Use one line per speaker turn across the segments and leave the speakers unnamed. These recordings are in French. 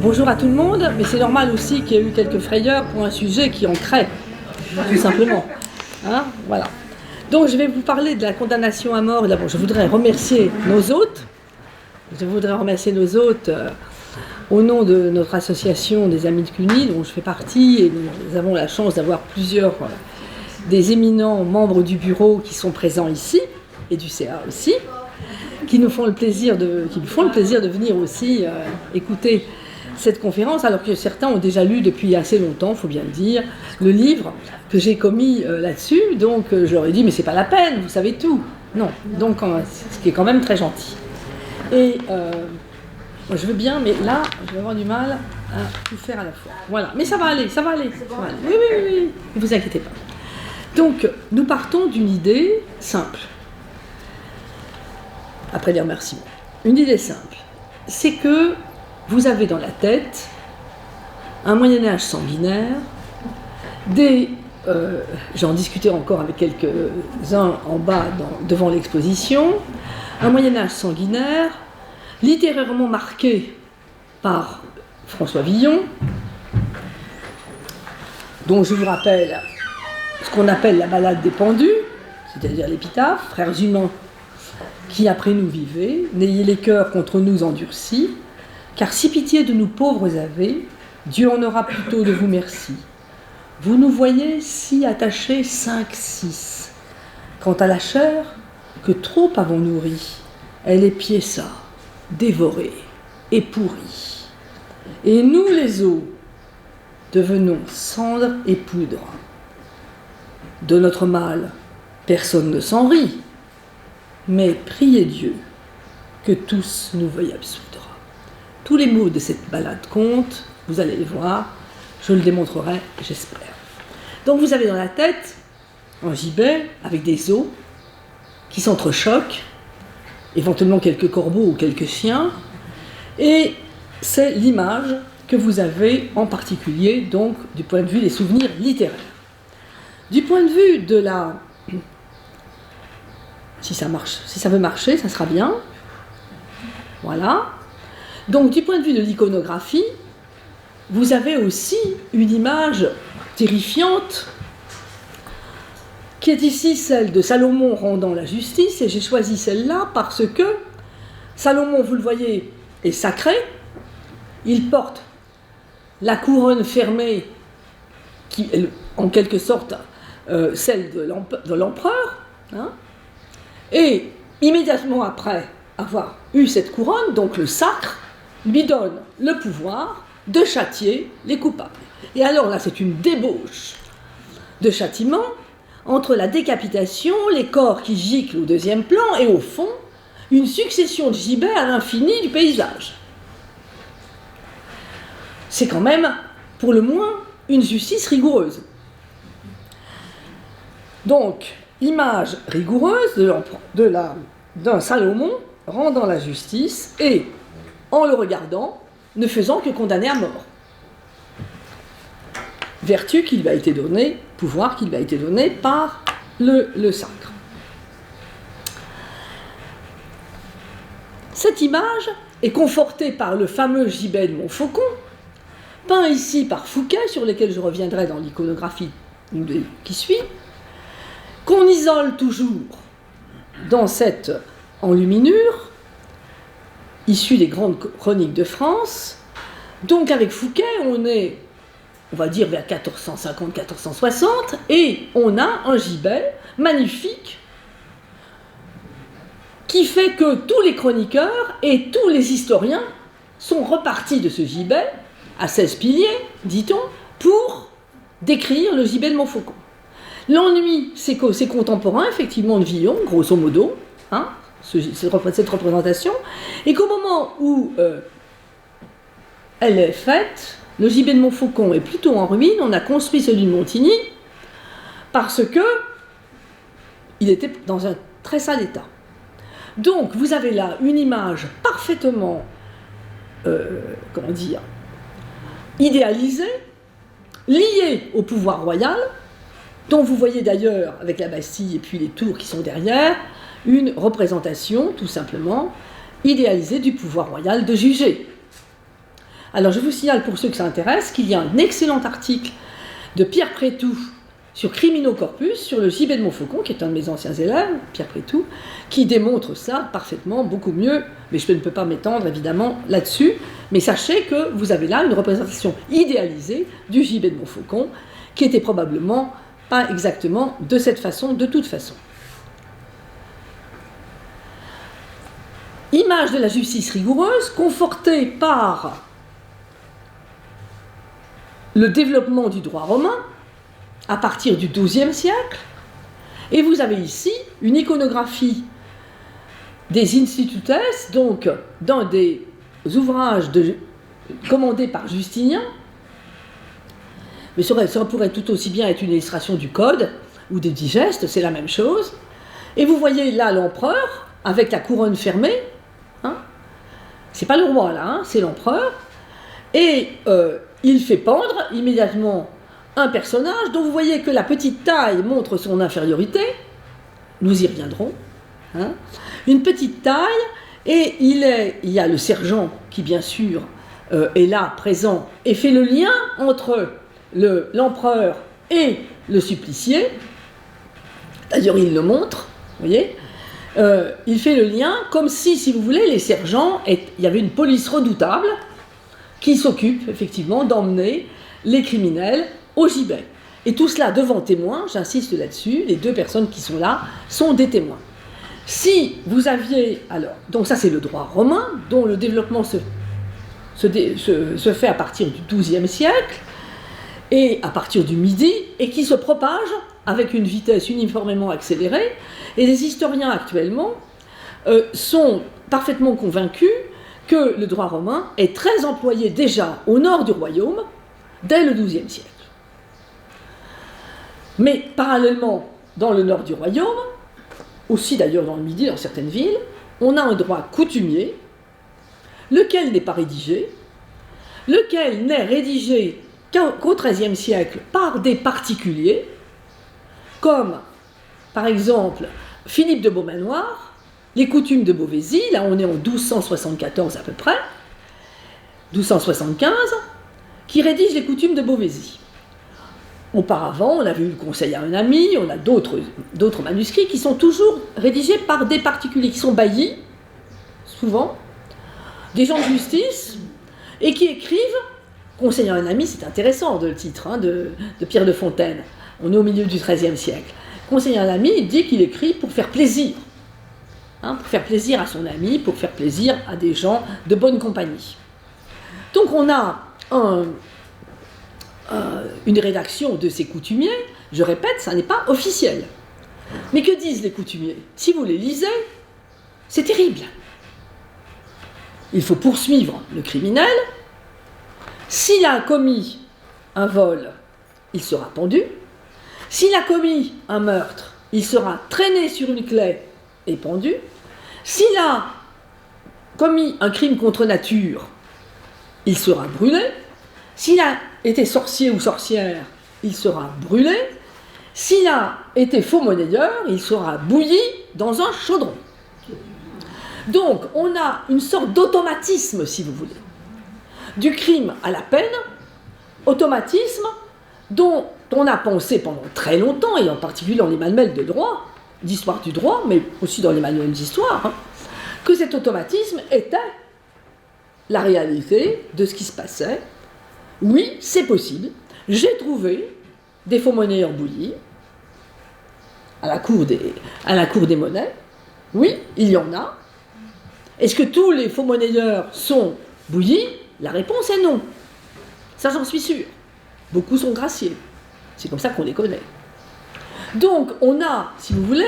Bonjour à tout le monde, mais c'est normal aussi qu'il y ait eu quelques frayeurs pour un sujet qui en crée, tout simplement. Hein, voilà. Donc je vais vous parler de la condamnation à mort. D'abord, je voudrais remercier nos hôtes. Au nom de notre association des Amis de Cluny, dont je fais partie, et nous avons la chance d'avoir plusieurs des éminents membres du bureau qui sont présents ici, et du CA aussi, qui nous font le plaisir de venir aussi écouter cette conférence, alors que certains ont déjà lu depuis assez longtemps, il faut bien le dire, le livre que j'ai commis là-dessus. Donc je leur ai dit, mais c'est pas la peine, vous savez tout. Non, donc ce qui est quand même très gentil. Et je veux bien, mais là, je vais avoir du mal à tout faire à la fois. Voilà, mais ça va aller. Oui, ne vous inquiétez pas. Donc, nous partons d'une idée simple. Après les remerciements. Une idée simple. C'est que vous avez dans la tête un Moyen-Âge sanguinaire, j'en discutais encore avec quelques-uns en bas devant l'exposition, un Moyen-Âge sanguinaire, littérairement marqué par François Villon, dont je vous rappelle ce qu'on appelle la ballade des pendus, c'est-à-dire l'épitaphe, frères humains qui après nous vivez, n'ayez les cœurs contre nous endurcis, car si pitié de nous pauvres avez, Dieu en aura plutôt de vous merci. Vous nous voyez si attachés 5-6, quant à la chair, que trop avons nourri, elle est piéça, dévorée et pourrie. Et nous les os, devenons cendre et poudre. De notre mal, personne ne s'en rit, mais priez Dieu que tous nous veuillent absoudre. Tous les mots de cette ballade comptent, vous allez les voir, je le démontrerai, j'espère. Donc vous avez dans la tête un gibet avec des os qui s'entrechoquent, éventuellement quelques corbeaux ou quelques chiens, et c'est l'image que vous avez en particulier, donc du point de vue des souvenirs littéraires. Du point de vue de la... Si ça veut marcher, ça sera bien. Voilà. Donc du point de vue de l'iconographie, vous avez aussi une image terrifiante qui est ici celle de Salomon rendant la justice, et j'ai choisi celle-là parce que Salomon, vous le voyez, est sacré, il porte la couronne fermée qui est en quelque sorte celle de l'empereur, hein, et immédiatement après avoir eu cette couronne, donc le sacre lui donne le pouvoir de châtier les coupables. Et alors là, c'est une débauche de châtiment entre la décapitation, les corps qui giclent au deuxième plan, et au fond, une succession de gibets à l'infini du paysage. C'est quand même, pour le moins, une justice rigoureuse. Donc, image rigoureuse d'un Salomon rendant la justice et, en le regardant, ne faisant que condamner à mort. Vertu qui lui a été donnée, pouvoir qui lui a été donné par le sacre. Cette image est confortée par le fameux gibet de Montfaucon, peint ici par Fouquet, sur lequel je reviendrai dans l'iconographie qui suit, qu'on isole toujours dans cette enluminure, issue des grandes chroniques de France. Donc avec Fouquet, on est, on va dire, vers 1450-1460, et on a un gibet magnifique qui fait que tous les chroniqueurs et tous les historiens sont repartis de ce gibet, à 16 piliers, dit-on, pour décrire le gibet de Montfaucon. L'ennui, c'est que c'est contemporain, effectivement, de Villon, grosso modo, hein, cette représentation, et qu'au moment où elle est faite, le gibet de Montfaucon est plutôt en ruine. On a construit celui de Montigny parce que il était dans un très sale état. Donc vous avez là une image parfaitement, idéalisée, liée au pouvoir royal, dont vous voyez d'ailleurs, avec la Bastille et puis les tours qui sont derrière, une représentation, tout simplement, idéalisée du pouvoir royal de juger. Alors je vous signale pour ceux que ça intéresse qu'il y a un excellent article de Pierre Prétout sur Criminocorpus, sur le gibet de Montfaucon, qui est un de mes anciens élèves, Pierre Prétout, qui démontre ça parfaitement, beaucoup mieux, mais je ne peux pas m'étendre évidemment là-dessus, mais sachez que vous avez là une représentation idéalisée du gibet de Montfaucon, qui était probablement pas exactement de cette façon, de toute façon. Image de la justice rigoureuse, confortée par le développement du droit romain, à partir du XIIe siècle, et vous avez ici une iconographie des Institutes, donc dans des ouvrages commandés par Justinien, mais ça pourrait tout aussi bien être une illustration du Code ou des digestes, c'est la même chose. Et vous voyez là l'empereur avec la couronne fermée, hein, c'est pas le roi là, hein, c'est l'empereur, et il fait pendre immédiatement un personnage dont vous voyez que la petite taille montre son infériorité, nous y reviendrons, hein, une petite taille, et il y a le sergent qui bien sûr est là, présent, et fait le lien entre l'empereur et le supplicié, d'ailleurs il le montre, vous voyez, il fait le lien comme si vous voulez, les sergents, il y avait une police redoutable qui s'occupe effectivement d'emmener les criminels au gibet. Et tout cela devant témoins, j'insiste là-dessus, les deux personnes qui sont là sont des témoins. Si vous aviez, alors, donc ça c'est le droit romain, dont le développement se fait à partir du XIIe siècle, et à partir du Midi, et qui se propage avec une vitesse uniformément accélérée, et les historiens actuellement sont parfaitement convaincus que le droit romain est très employé déjà au nord du royaume, dès le XIIe siècle. Mais parallèlement, dans le nord du royaume, aussi d'ailleurs dans le Midi, dans certaines villes, on a un droit coutumier, lequel n'est pas rédigé, lequel n'est rédigé qu'au XIIIe siècle par des particuliers, comme par exemple Philippe de Beaumanoir, les coutumes de Beauvaisis, là on est en 1274 à peu près, 1275, qui rédige les coutumes de Beauvaisis. Auparavant, on avait eu le conseil à un ami, on a d'autres manuscrits qui sont toujours rédigés par des particuliers, qui sont baillis, souvent, des gens de justice, et qui écrivent, conseil à un ami, c'est intéressant le titre hein, de Pierre de Fontaine, on est au milieu du XIIIe siècle. Conseil à un ami, il dit qu'il écrit pour faire plaisir, hein, pour faire plaisir à son ami, pour faire plaisir à des gens de bonne compagnie. Donc on a une rédaction de ces coutumiers, je répète, ça n'est pas officiel. Mais que disent les coutumiers? Si vous les lisez, c'est terrible. Il faut poursuivre le criminel. S'il a commis un vol, il sera pendu. S'il a commis un meurtre, il sera traîné sur une claie et pendu. S'il a commis un crime contre nature, il sera brûlé. S'il a été sorcier ou sorcière, il sera brûlé. S'il a été faux monnayeur, il sera bouilli dans un chaudron. Donc, on a une sorte d'automatisme, si vous voulez, du crime à la peine, automatisme dont on a pensé pendant très longtemps, et en particulier dans les manuels de droit, d'histoire du droit, mais aussi dans les manuels d'histoire, hein, que cet automatisme était la réalité de ce qui se passait. Oui, c'est possible. J'ai trouvé des faux monnayeurs bouillis à la cour des monnaies. Oui, il y en a. Est-ce que tous les faux monnayeurs sont bouillis? La réponse est non. Ça, j'en suis sûr. Beaucoup sont graciés. C'est comme ça qu'on les connaît. Donc, on a, si vous voulez,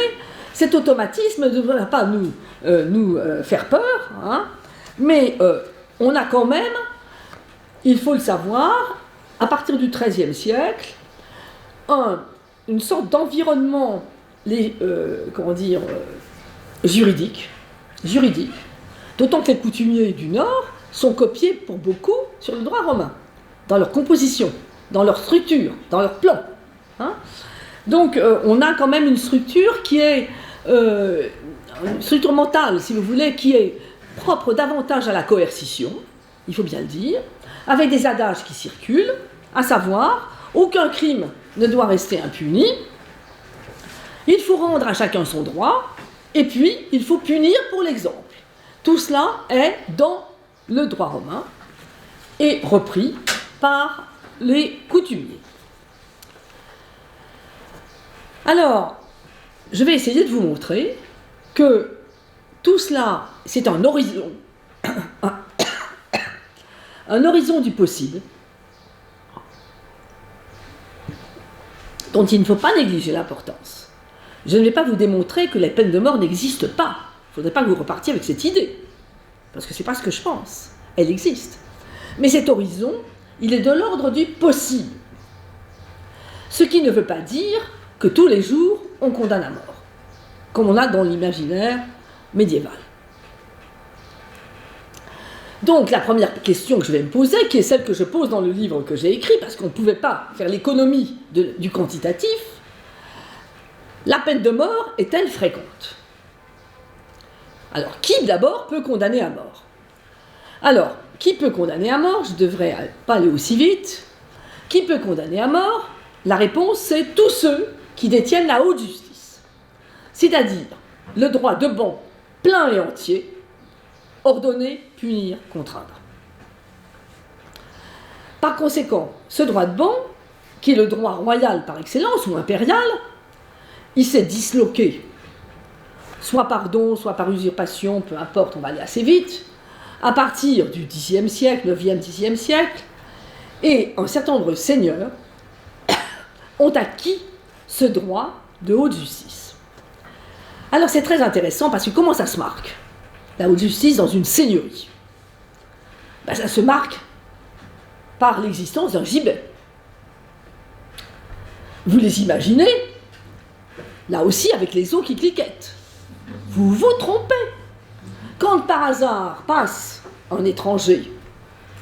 cet automatisme ne devrait pas nous faire peur, hein, mais on a quand même, il faut le savoir, à partir du XIIIe siècle, une sorte d'environnement juridique, d'autant que les coutumiers du Nord sont copiés pour beaucoup sur le droit romain, dans leur composition, dans leur structure, dans leur plan. Hein. Donc on a quand même une structure qui est, une structure mentale, si vous voulez, qui est propre davantage à la coercition, il faut bien le dire, avec des adages qui circulent, à savoir, aucun crime ne doit rester impuni, il faut rendre à chacun son droit, et puis il faut punir pour l'exemple. Tout cela est dans le droit romain et repris par les coutumiers. Alors, je vais essayer de vous montrer que tout cela, c'est un horizon, un horizon du possible, dont il ne faut pas négliger l'importance. Je ne vais pas vous démontrer que les peines de mort n'existent pas. Il ne faudrait pas que vous repartiez avec cette idée, parce que ce n'est pas ce que je pense. Elle existe. Mais cet horizon, il est de l'ordre du possible. Ce qui ne veut pas dire que tous les jours, on condamne à mort, comme on a dans l'imaginaire médiéval. Donc la première question que je vais me poser, qui est celle que je pose dans le livre que j'ai écrit, parce qu'on ne pouvait pas faire l'économie du quantitatif, la peine de mort est-elle fréquente? Alors, qui d'abord peut condamner à mort? Alors, qui peut condamner à mort? Je ne devrais pas aller aussi vite. Qui peut condamner à mort? La réponse, c'est tous ceux qui détiennent la haute justice, c'est-à-dire le droit de ban plein et entier, ordonner, punir, contraindre. Par conséquent, ce droit de ban, qui est le droit royal par excellence ou impérial, il s'est disloqué, soit par don, soit par usurpation, peu importe, on va aller assez vite, à partir du Xe siècle, 9e, 10e siècle, et un certain nombre de seigneurs ont acquis ce droit de haute justice. Alors c'est très intéressant parce que comment ça se marque, la haute justice dans une seigneurie? Ben, ça se marque par l'existence d'un gibet. Vous les imaginez, là aussi avec les os qui cliquettent. Vous vous trompez. Quand par hasard passe un étranger,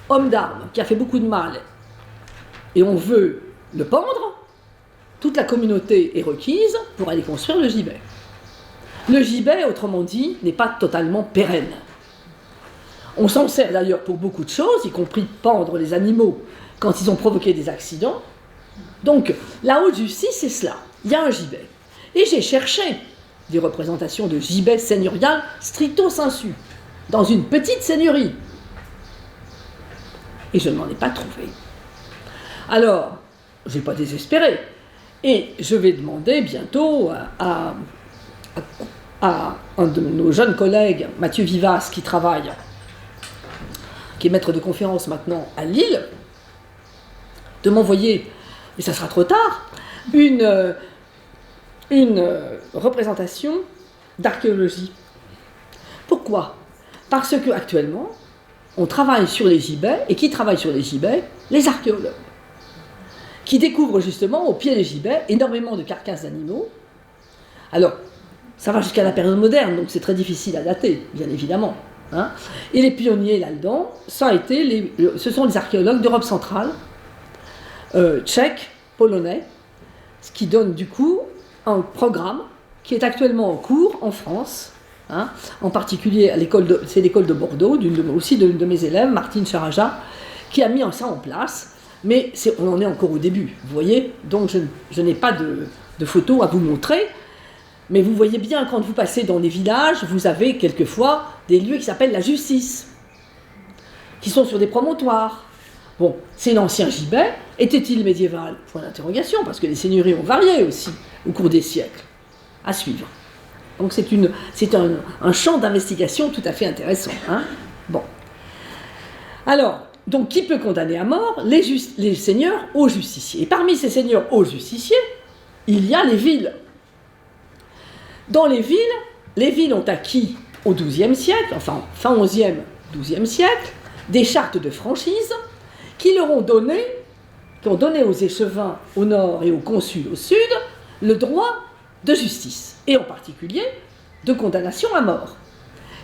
homme d'armes, qui a fait beaucoup de mal, et on veut le pendre, toute la communauté est requise pour aller construire le gibet. Le gibet, autrement dit, n'est pas totalement pérenne. On s'en sert d'ailleurs pour beaucoup de choses, y compris pendre les animaux quand ils ont provoqué des accidents. Donc, la haute justice, c'est cela. Il y a un gibet. Et j'ai cherché des représentations de gibet seigneurial stricto sensu, dans une petite seigneurie. Et je ne m'en ai pas trouvé. Alors, je n'ai pas désespéré. Et je vais demander bientôt à un de nos jeunes collègues, Mathieu Vivas, qui travaille, qui est maître de conférence maintenant à Lille, de m'envoyer, et ça sera trop tard, une représentation d'archéologie. Pourquoi? Parce qu'actuellement, on travaille sur les gibets, et qui travaille sur les gibets? Les archéologues, qui découvrent justement au pied des gibets énormément de carcasses d'animaux. Alors, ça va jusqu'à la période moderne, donc c'est très difficile à dater, bien évidemment. Hein. Et les pionniers là-dedans, ce sont les archéologues d'Europe centrale, tchèques, polonais, ce qui donne du coup un programme qui est actuellement en cours en France, hein, en particulier à l'école de Bordeaux, aussi d'une de mes élèves, Martine Charaja, qui a mis ça en place, mais on en est encore au début, vous voyez, donc je n'ai pas de photos à vous montrer, mais vous voyez bien, quand vous passez dans les villages, vous avez quelquefois des lieux qui s'appellent la justice, qui sont sur des promontoires. Bon, c'est l'ancien gibet. Était-il médiéval? Point d'interrogation, parce que les seigneuries ont varié aussi au cours des siècles. À suivre. Donc c'est un champ d'investigation tout à fait intéressant. Hein. Bon. Alors, donc qui peut condamner à mort? Les seigneurs hauts justiciers. Et parmi ces seigneurs hauts justiciers, il y a les villes. Dans les villes ont acquis au XIIe siècle, enfin fin XIe, XIIe siècle, des chartes de franchise qui ont donné aux échevins au nord et aux consuls au sud le droit de justice, et en particulier de condamnation à mort.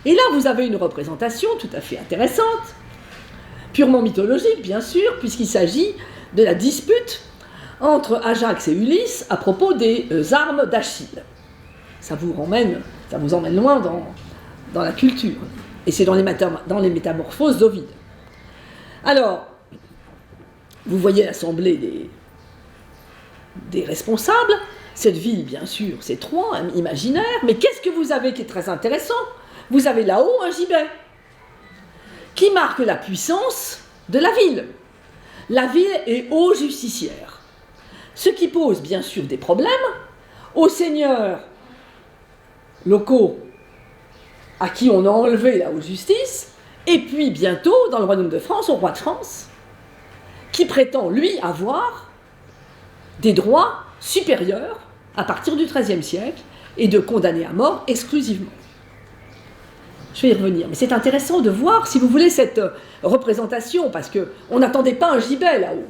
Et là, vous avez une représentation tout à fait intéressante, purement mythologique, bien sûr, puisqu'il s'agit de la dispute entre Ajax et Ulysse à propos des armes d'Achille. Ça vous emmène loin dans la culture. Et c'est dans les métamorphoses d'Ovide. Alors, vous voyez l'assemblée des responsables. Cette ville, bien sûr, c'est Troyes, imaginaire, mais qu'est-ce que vous avez qui est très intéressant? Vous avez là-haut un gibet qui marque la puissance de la ville. La ville est haut justicière, ce qui pose bien sûr des problèmes aux seigneurs locaux à qui on a enlevé la haute justice, et puis bientôt, dans le royaume de France, au roi de France, qui prétend, lui, avoir des droits supérieurs à partir du XIIIe siècle et de condamner à mort exclusivement. Je vais y revenir, mais c'est intéressant de voir, si vous voulez, cette représentation, parce qu'on n'attendait pas un gibet là-haut.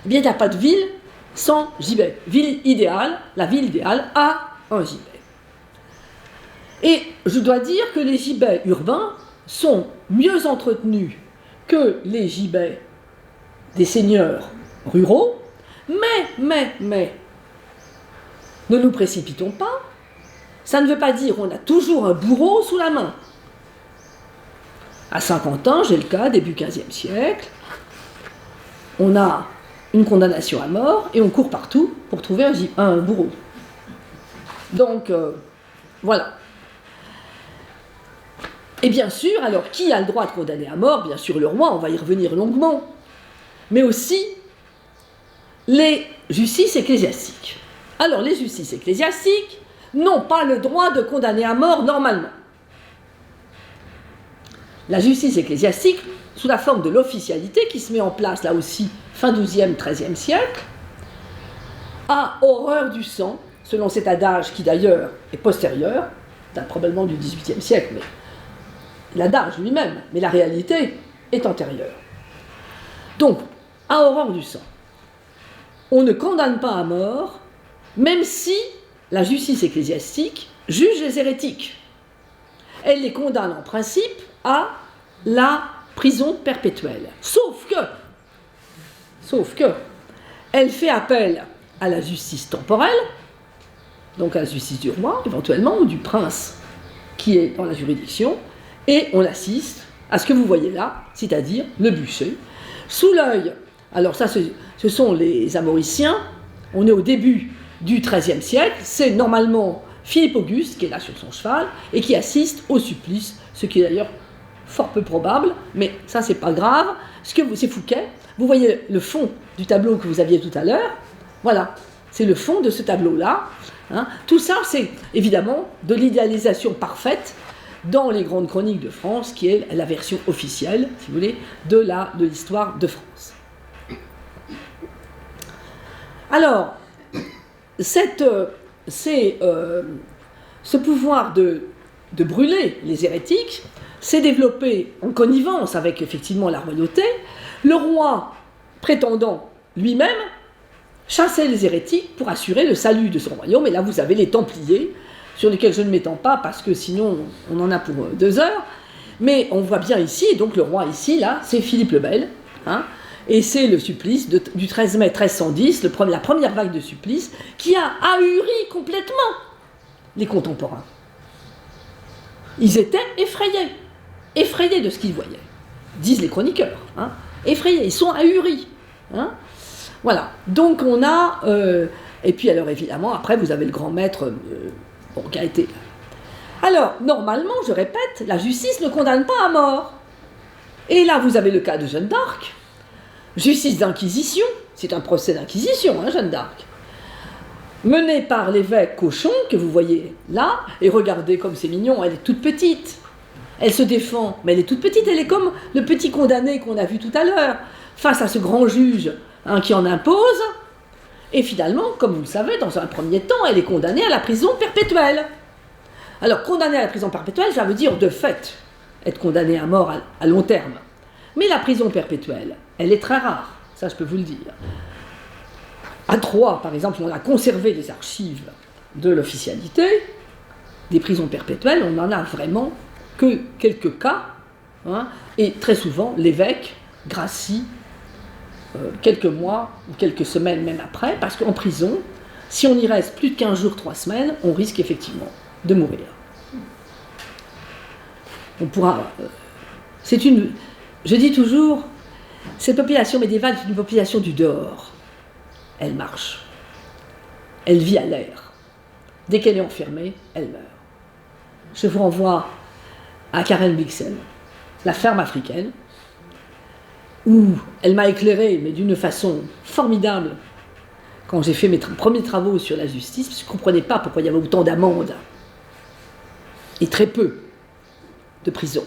Eh bien, il n'y a pas de ville sans gibet. Ville idéale, la ville idéale a un gibet. Et je dois dire que les gibets urbains sont mieux entretenus que les gibets des seigneurs ruraux, mais, ne nous précipitons pas, ça ne veut pas dire qu'on a toujours un bourreau sous la main. À Saint-Quentin, j'ai le cas, début XVe siècle, on a une condamnation à mort et on court partout pour trouver un bourreau. Donc, voilà. Et bien sûr, alors, qui a le droit de condamner à mort? Bien sûr, le roi, on va y revenir longuement, mais aussi les justices ecclésiastiques. Alors, les justices ecclésiastiques n'ont pas le droit de condamner à mort normalement. La justice ecclésiastique, sous la forme de l'officialité, qui se met en place là aussi fin XIIe, XIIIe siècle, a horreur du sang, selon cet adage qui d'ailleurs est postérieur, date probablement du XVIIIe siècle, mais l'adage lui-même, mais la réalité est antérieure. Donc, a horreur du sang. On ne condamne pas à mort, même si la justice ecclésiastique juge les hérétiques. Elle les condamne en principe à la prison perpétuelle. Sauf que, elle fait appel à la justice temporelle, donc à la justice du roi, éventuellement, ou du prince qui est dans la juridiction, et on assiste à ce que vous voyez là, c'est-à-dire le bûcher, sous l'œil. Alors ça, ce sont les Amoriciens, on est au début du XIIIe siècle, c'est normalement Philippe Auguste qui est là sur son cheval et qui assiste au supplice, ce qui est d'ailleurs fort peu probable, mais ça c'est pas grave. C'est Fouquet, vous voyez le fond du tableau que vous aviez tout à l'heure, voilà, c'est le fond de ce tableau-là. Hein. Tout ça, c'est évidemment de l'idéalisation parfaite dans les grandes chroniques de France, qui est la version officielle, si vous voulez, de l'histoire de France. Alors, ce pouvoir de brûler les hérétiques s'est développé en connivence avec effectivement la royauté, le roi prétendant lui-même chasser les hérétiques pour assurer le salut de son royaume. Et là, vous avez les Templiers, sur lesquels je ne m'étends pas parce que sinon on en a pour 2 heures. Mais on voit bien ici, et donc le roi ici, là, c'est Philippe le Bel, hein, et c'est le supplice du 13 mai 1310, la première vague de supplice, qui a ahuri complètement les contemporains. Ils étaient effrayés de ce qu'ils voyaient, disent les chroniqueurs, hein, effrayés, ils sont ahuris. Hein. Voilà, donc on a, et puis alors évidemment, après vous avez le grand maître qui a été... Alors, normalement, je répète, la justice ne condamne pas à mort. Et là, vous avez le cas de Jeanne d'Arc, justice d'inquisition, c'est un procès d'inquisition, hein, Jeanne d'Arc, mené par l'évêque Cochon, que vous voyez là, et regardez comme c'est mignon, elle est toute petite. Elle se défend, mais elle est toute petite, elle est comme le petit condamné qu'on a vu tout à l'heure, face à ce grand juge hein, qui en impose, et finalement, comme vous le savez, dans un premier temps, elle est condamnée à la prison perpétuelle. Alors, condamnée à la prison perpétuelle, ça veut dire de fait être condamnée à mort à long terme. Mais la prison perpétuelle, elle est très rare, ça je peux vous le dire. À Troyes, par exemple, on a conservé les archives de l'officialité, des prisons perpétuelles, on n'en a vraiment que quelques cas, hein, et très souvent, l'évêque gracie quelques mois ou quelques semaines même après, parce qu'en prison, si on y reste plus de 15 jours, 3 semaines, on risque effectivement de mourir. On pourra... je dis toujours, Cette population médiévale est une population du dehors. Elle marche. Elle vit à l'air. Dès qu'elle est enfermée, elle meurt. Je vous renvoie à Karen Blixen, la ferme africaine, où elle m'a éclairé, mais d'une façon formidable, quand j'ai fait mes premiers travaux sur la justice, parce que je ne comprenais pas pourquoi il y avait autant d'amendes et très peu de prisons.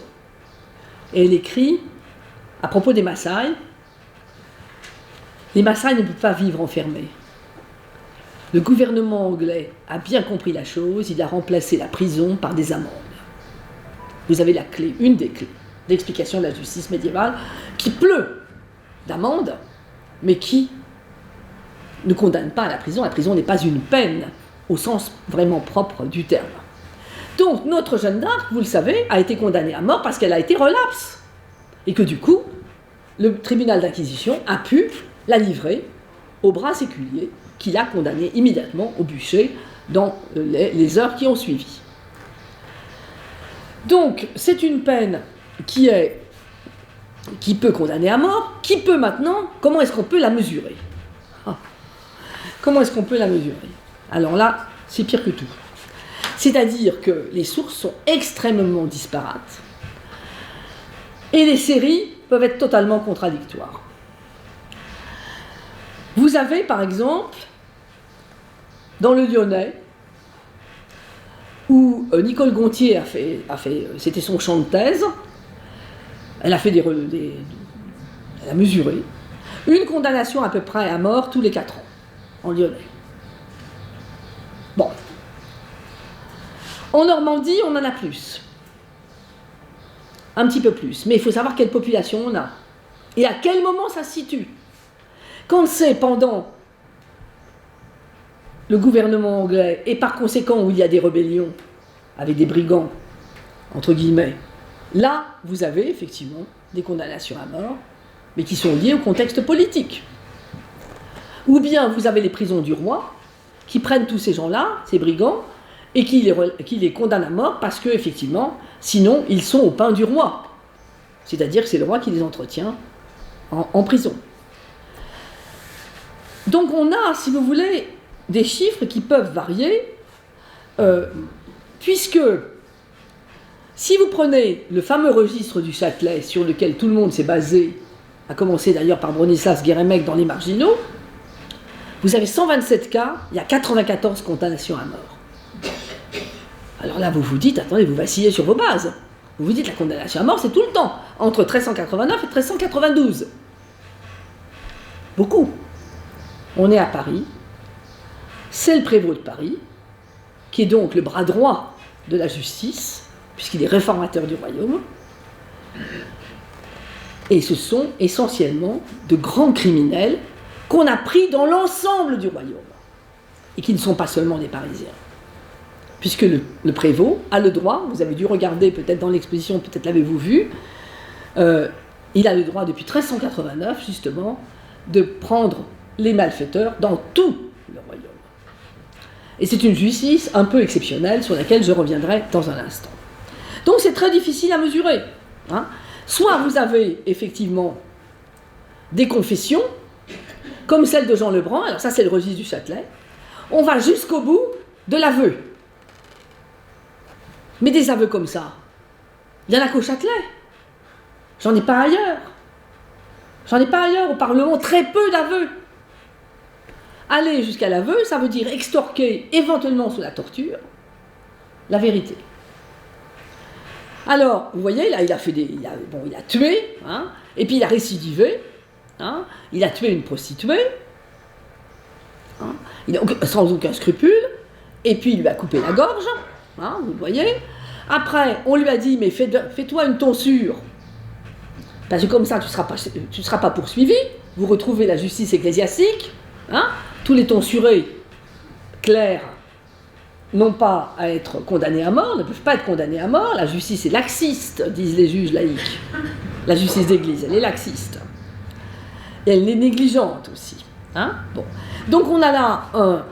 Et elle écrit, à propos des Maasai, les Maasai ne peuvent pas vivre enfermés. Le gouvernement anglais a bien compris la chose, il a remplacé la prison par des amendes. Vous avez la clé, une des clés d'explication de la justice médiévale, qui pleut d'amendes, mais qui ne condamne pas à la prison. La prison n'est pas une peine, au sens vraiment propre du terme. Donc, notre Jeanne d'Arc, vous le savez, a été condamnée à mort parce qu'elle a été relapse. Et que du coup, le tribunal d'inquisition a pu la livrer au bras séculier, qui l'a condamnée immédiatement au bûcher dans les heures qui ont suivi. Donc, c'est une peine qui peut condamner à mort, qui peut maintenant, comment est-ce qu'on peut la mesurer ? Comment est-ce qu'on peut la mesurer ? Alors là, c'est pire que tout. C'est-à-dire que les sources sont extrêmement disparates et les séries peuvent être totalement contradictoires. Vous avez, par exemple, dans le Lyonnais, où Nicole Gontier a fait, c'était son champ de thèse, elle a fait elle a mesuré une condamnation à peu près à mort tous les 4 ans, en Lyonnais. Bon. En Normandie, on en a plus. Un petit peu plus. Mais il faut savoir quelle population on a. Et à quel moment ça se situe. Quand c'est pendant le gouvernement anglais, et par conséquent où il y a des rébellions, avec des brigands, entre guillemets, là, vous avez effectivement des condamnations à mort, mais qui sont liées au contexte politique. Ou bien vous avez les prisons du roi, qui prennent tous ces gens-là, ces brigands, et qui les condamnent à mort parce que, effectivement, sinon, ils sont au pain du roi. C'est-à-dire que c'est le roi qui les entretient en prison. Donc on a, si vous voulez, des chiffres qui peuvent varier, puisque si vous prenez le fameux registre du Châtelet sur lequel tout le monde s'est basé, à commencer d'ailleurs par Bronislas Guérémec dans Les Marginaux, vous avez 127 cas, il y a 94 condamnations à mort. Alors là, vous vous dites, attendez, vous vacillez sur vos bases. Vous vous dites, la condamnation à mort, c'est tout le temps, entre 1389 et 1392. Beaucoup. On est à Paris, c'est le prévôt de Paris, qui est donc le bras droit de la justice, puisqu'il est réformateur du royaume, et ce sont essentiellement de grands criminels qu'on a pris dans l'ensemble du royaume, et qui ne sont pas seulement des Parisiens. Puisque le prévôt a le droit, vous avez dû regarder peut-être dans l'exposition, peut-être l'avez-vous vu, il a le droit depuis 1389 justement de prendre les malfaiteurs dans tout le royaume. Et c'est une justice un peu exceptionnelle sur laquelle je reviendrai dans un instant. Donc c'est très difficile à mesurer. Hein. Soit vous avez effectivement des confessions, comme celle de Jean Lebrun, alors ça c'est le registre du Châtelet, on va jusqu'au bout de l'aveu. Mais des aveux comme ça, il n'y en a qu'au Châtelet. J'en ai pas ailleurs. J'en ai pas ailleurs. Au Parlement, très peu d'aveux. Aller jusqu'à l'aveu, ça veut dire extorquer, éventuellement sous la torture, la vérité. Alors, vous voyez, là, il a tué, hein, et puis il a récidivé, hein, il a tué une prostituée, hein, sans aucun scrupule, et puis il lui a coupé la gorge, hein, vous le voyez. Après, on lui a dit, mais fais-toi une tonsure, parce que comme ça, tu ne seras pas poursuivi, vous retrouvez la justice ecclésiastique, hein, tous les tonsurés clairs n'ont pas à être condamnés à mort, ne peuvent pas être condamnés à mort, la justice est laxiste, disent les juges laïcs. La justice d'église, elle est laxiste. Et elle est négligente aussi. Hein, bon. Donc on a là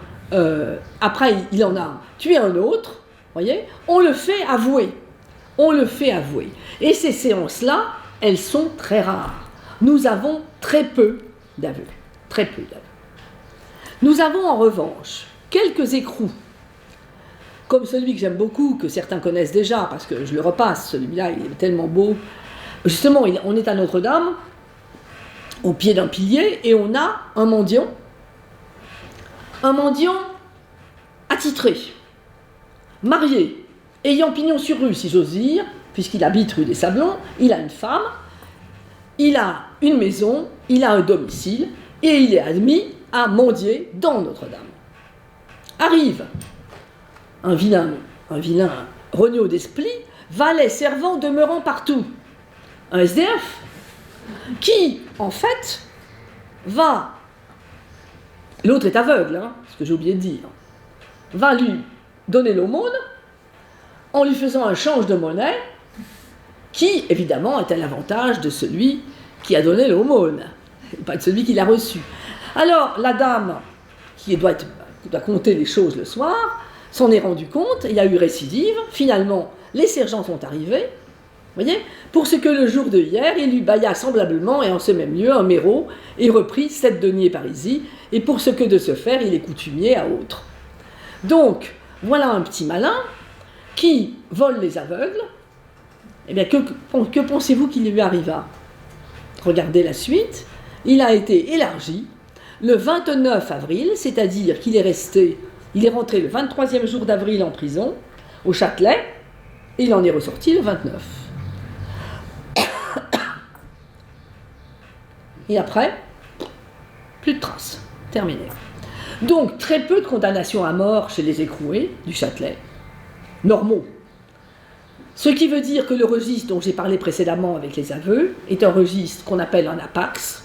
après il en a tué un autre, voyez, on le fait avouer. On le fait avouer. Et ces séances-là, elles sont très rares. nous avons très peu d'aveux. Très peu d'aveux. Nous avons en revanche quelques écrous, comme celui que j'aime beaucoup, que certains connaissent déjà, parce que je le repasse, celui-là, il est tellement beau. Justement, on est à Notre-Dame, au pied d'un pilier, et on a un mendiant attitré, marié, ayant pignon sur rue, si j'ose dire, puisqu'il habite rue des Sablons, il a une femme, il a une maison, il a un domicile, et il est admis à mendier dans Notre-Dame. Arrive un vilain rognaud d'esprit, valet, servant, demeurant partout, un SDF, qui, en fait, va, l'autre est aveugle, ce que j'ai oublié de dire, va lui donner l'aumône en lui faisant un change de monnaie qui, évidemment, est à l'avantage de celui qui a donné l'aumône, pas de celui qui l'a reçu. Alors, la dame, qui doit compter les choses le soir, s'en est rendu compte, il y a eu récidive, finalement, les sergents sont arrivés, voyez, pour ce que le jour de hier, il lui bailla semblablement, et en ce même lieu, un méreau, et reprit 7 deniers parisis, et pour ce que de se faire, il est coutumier à autre. Donc, voilà un petit malin qui vole les aveugles. Eh bien, que pensez-vous qu'il lui arriva? Regardez la suite. Il a été élargi le 29 avril, c'est-à-dire qu'il il est rentré le 23e jour d'avril en prison, au Châtelet, et il en est ressorti le 29. Et après, plus de traces. Terminé. Donc, très peu de condamnations à mort chez les écroués du Châtelet. Normaux. Ce qui veut dire que le registre dont j'ai parlé précédemment avec les aveux est un registre qu'on appelle un apax.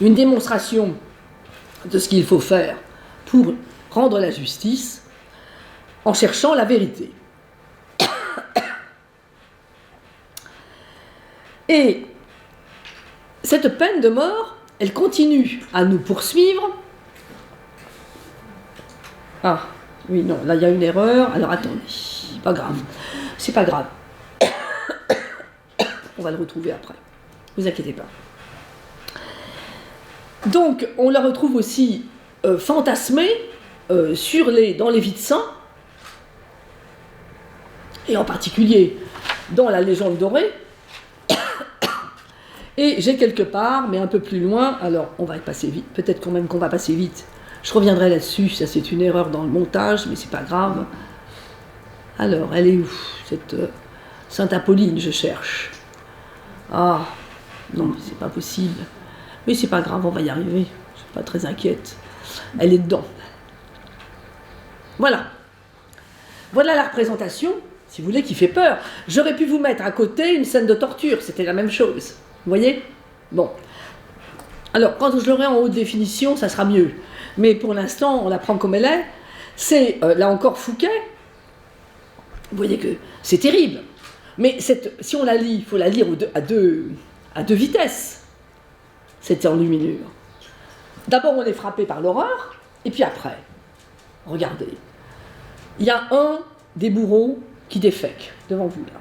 Une démonstration de ce qu'il faut faire pour rendre la justice en cherchant la vérité. Et cette peine de mort, elle continue à nous poursuivre. Ah, oui, non, là il y a une erreur. Alors attendez, pas grave. C'est pas grave. On va le retrouver après. Ne vous inquiétez pas. Donc, on la retrouve aussi fantasmée dans les vies de saints, et en particulier dans la légende dorée. Et j'ai quelque part, mais un peu plus loin, alors on va passer vite, peut-être quand même qu'on va passer vite. Je reviendrai là-dessus, ça c'est une erreur dans le montage, mais c'est pas grave. Alors, elle est où, cette Sainte Apolline, je cherche. Ah, non, c'est pas possible. Mais c'est pas grave, on va y arriver. Je suis pas très inquiète. Elle est dedans. Voilà. Voilà la représentation, si vous voulez, qui fait peur. J'aurais pu vous mettre à côté une scène de torture, c'était la même chose. Vous voyez? Bon. Alors, quand je l'aurai en haute définition, ça sera mieux. Mais pour l'instant, on la prend comme elle est. C'est, là encore, Fouquet. Vous voyez que c'est terrible. Mais si on la lit, il faut la lire à deux vitesses, cette enluminure. D'abord, on est frappé par l'horreur, et puis après, regardez. Il y a un des bourreaux qui défèque devant vous, là.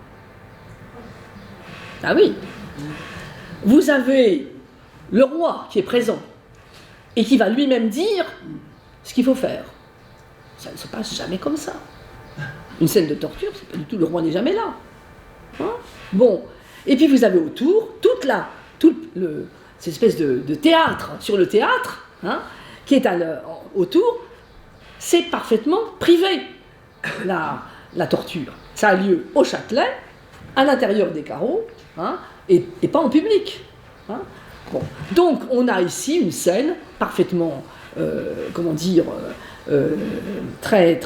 Ah oui. Vous avez le roi qui est présent et qui va lui-même dire ce qu'il faut faire. Ça ne se passe jamais comme ça. Une scène de torture, c'est pas du tout, le roi n'est jamais là. Hein? Bon, et puis vous avez autour cette espèce de théâtre sur le théâtre, hein, qui est autour, c'est parfaitement privé, la torture. Ça a lieu au Châtelet, à l'intérieur des carreaux, hein, et pas en public. Hein. Bon. Donc on a ici une scène parfaitement, très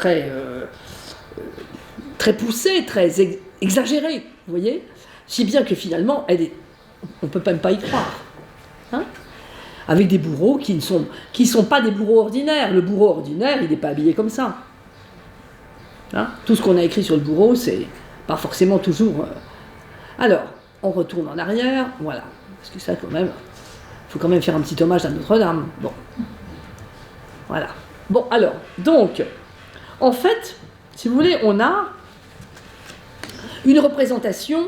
poussée, très exagérée, vous voyez, si bien que finalement, on ne peut même pas y croire. Hein, avec des bourreaux qui ne sont pas des bourreaux ordinaires. Le bourreau ordinaire, il n'est pas habillé comme ça. Hein, tout ce qu'on a écrit sur le bourreau, c'est pas forcément toujours... Alors, on retourne en arrière, voilà. Parce que ça, quand même, il faut quand même faire un petit hommage à Notre-Dame. Bon. Voilà. Bon, alors, donc, en fait, si vous voulez, on a une représentation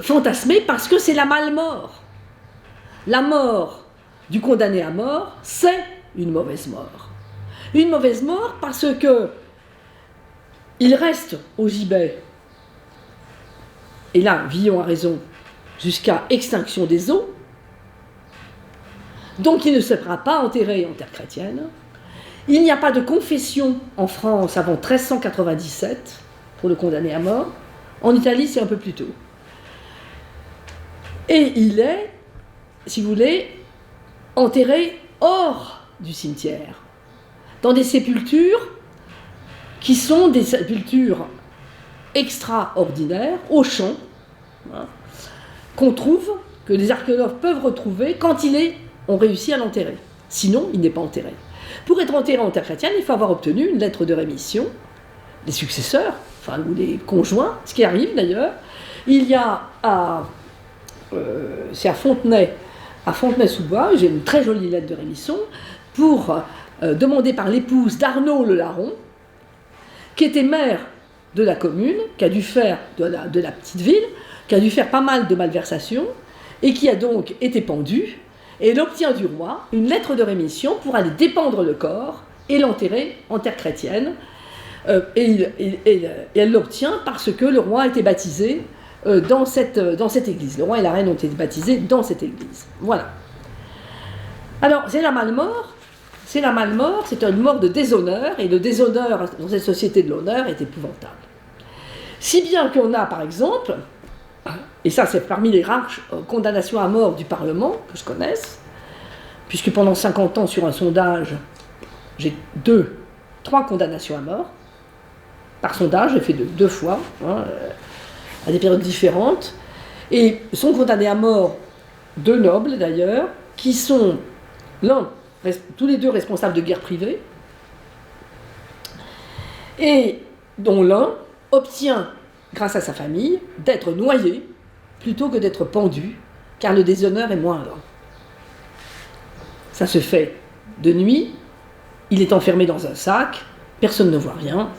fantasmé parce que c'est la malmort. La mort du condamné à mort, c'est une mauvaise mort. Une mauvaise mort parce que il reste au gibet, et là, Villon a raison, jusqu'à extinction des eaux, donc il ne sera pas enterré en terre chrétienne. Il n'y a pas de confession en France avant 1397 pour le condamné à mort. En Italie, c'est un peu plus tôt. Et il est, si vous voulez, enterré hors du cimetière, dans des sépultures qui sont des sépultures extraordinaires, au champ, hein, qu'on trouve, que les archéologues peuvent retrouver quand on réussit à l'enterrer. Sinon, il n'est pas enterré. Pour être enterré en terre chrétienne, il faut avoir obtenu une lettre de rémission des successeurs, enfin, ou des conjoints, ce qui arrive d'ailleurs. Il y a c'est à Fontenay-sous-Bois, j'ai une très jolie lettre de rémission pour demandée par l'épouse d'Arnaud le Larron, qui était maire de la commune, qui a dû faire de la petite ville, qui a dû faire pas mal de malversations, et qui a donc été pendu, et elle obtient du roi une lettre de rémission pour aller dépendre le corps et l'enterrer en terre chrétienne. Et elle l'obtient parce que le roi a été baptisé dans cette église. Le roi et la reine ont été baptisés dans cette église. Voilà. Alors, c'est la malmort. C'est une mort de déshonneur, et le déshonneur dans cette société de l'honneur est épouvantable. Si bien qu'on a, par exemple, et ça c'est parmi les rares condamnations à mort du Parlement que je connaisse, puisque pendant 50 ans sur un sondage, j'ai 3 condamnations à mort. Par sondage, j'ai fait deux fois, à des périodes différentes, et sont condamnés à mort 2 nobles d'ailleurs, qui sont tous les 2 responsables de guerre privée, et dont l'un obtient, grâce à sa famille, d'être noyé plutôt que d'être pendu, car le déshonneur est moindre. Ça se fait de nuit, il est enfermé dans un sac, personne ne voit rien,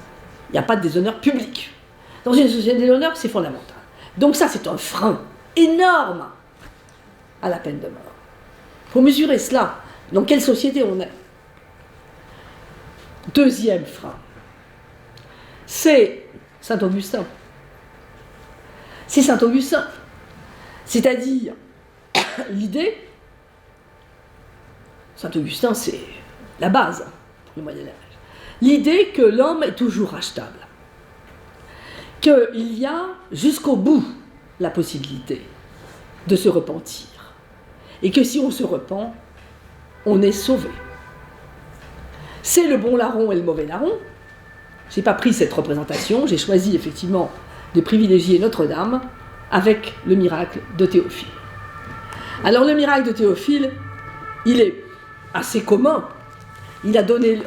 il n'y a pas de déshonneur public. Dans une société de l'honneur, c'est fondamental. Donc ça, c'est un frein énorme à la peine de mort. Il faut mesurer cela. Dans quelle société on est? Deuxième frein, c'est Saint-Augustin. C'est Saint-Augustin. C'est-à-dire, l'idée, Saint-Augustin, c'est la base du Moyen-Âge. L'idée que l'homme est toujours achetable. Qu'il y a jusqu'au bout la possibilité de se repentir. Et que si on se repent, on est sauvé. C'est le bon larron et le mauvais larron. Je n'ai pas pris cette représentation, j'ai choisi effectivement de privilégier Notre-Dame avec le miracle de Théophile. Alors le miracle de Théophile, il est assez commun. Il a donné,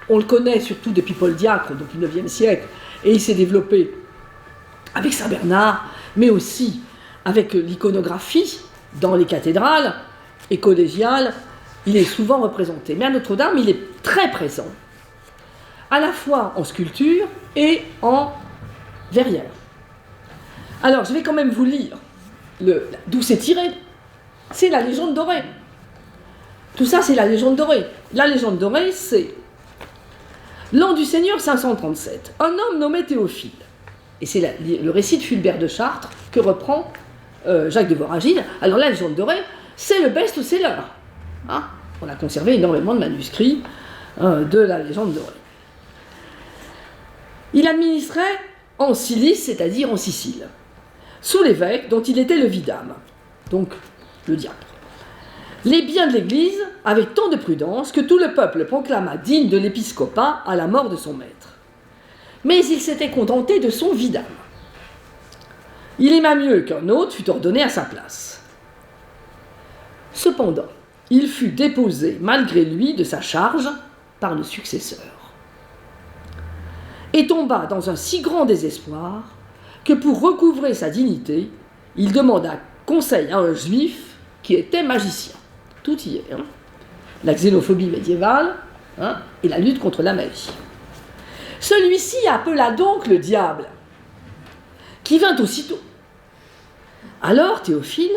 on le connaît surtout depuis Paul Diacre, donc du IXe siècle, et il s'est développé avec Saint Bernard, mais aussi avec l'iconographie dans les cathédrales et collégiales. Il est souvent représenté. Mais à Notre-Dame, il est très présent, à la fois en sculpture et en verrière. Alors, je vais quand même vous lire d'où c'est tiré. C'est la légende dorée. Tout ça, c'est la légende dorée. La légende dorée, c'est l'an du Seigneur 537. Un homme nommé Théophile. Et c'est le récit de Fulbert de Chartres que reprend Jacques de Voragine. Alors, la légende dorée, c'est le best-seller. Hein, on a conservé énormément de manuscrits de la légende dorée. Il administrait en Cilice, c'est-à-dire en Sicile, sous l'évêque dont il était le vidame, donc le diacre, les biens de l'Église avec tant de prudence que tout le peuple proclama digne de l'épiscopat à la mort de son maître. Mais il s'était contenté de son vidame. Il aima mieux qu'un autre fût ordonné à sa place. Cependant, il fut déposé malgré lui de sa charge par le successeur, et tomba dans un si grand désespoir que pour recouvrer sa dignité, il demanda conseil à un juif qui était magicien. Tout y est, hein. La xénophobie médiévale, hein, et la lutte contre la magie. Celui-ci appela donc le diable, qui vint aussitôt, Alors Théophile,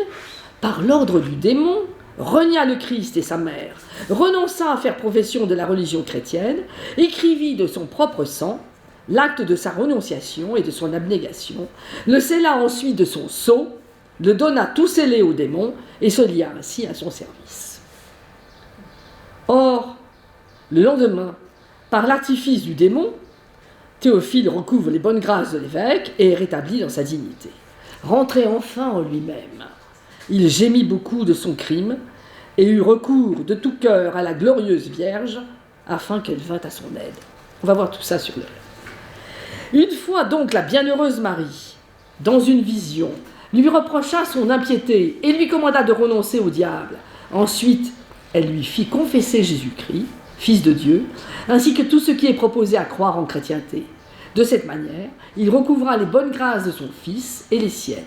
par l'ordre du démon, renia le Christ et sa mère, renonça à faire profession de la religion chrétienne, écrivit de son propre sang l'acte de sa renonciation et de son abnégation, le scella ensuite de son sceau, le donna tout scellé au démon et se lia ainsi à son service. Or, le lendemain, par l'artifice du démon, Théophile recouvre les bonnes grâces de l'évêque et est rétabli dans sa dignité. Rentré enfin en lui-même, il gémit beaucoup de son crime et eut recours de tout cœur à la glorieuse Vierge afin qu'elle vînt à son aide. On va voir tout ça sur le. Une fois donc la bienheureuse Marie, dans une vision, lui reprocha son impiété et lui commanda de renoncer au diable. Ensuite, elle lui fit confesser Jésus-Christ, Fils de Dieu, ainsi que tout ce qui est proposé à croire en chrétienté. De cette manière, il recouvra les bonnes grâces de son Fils et les siennes.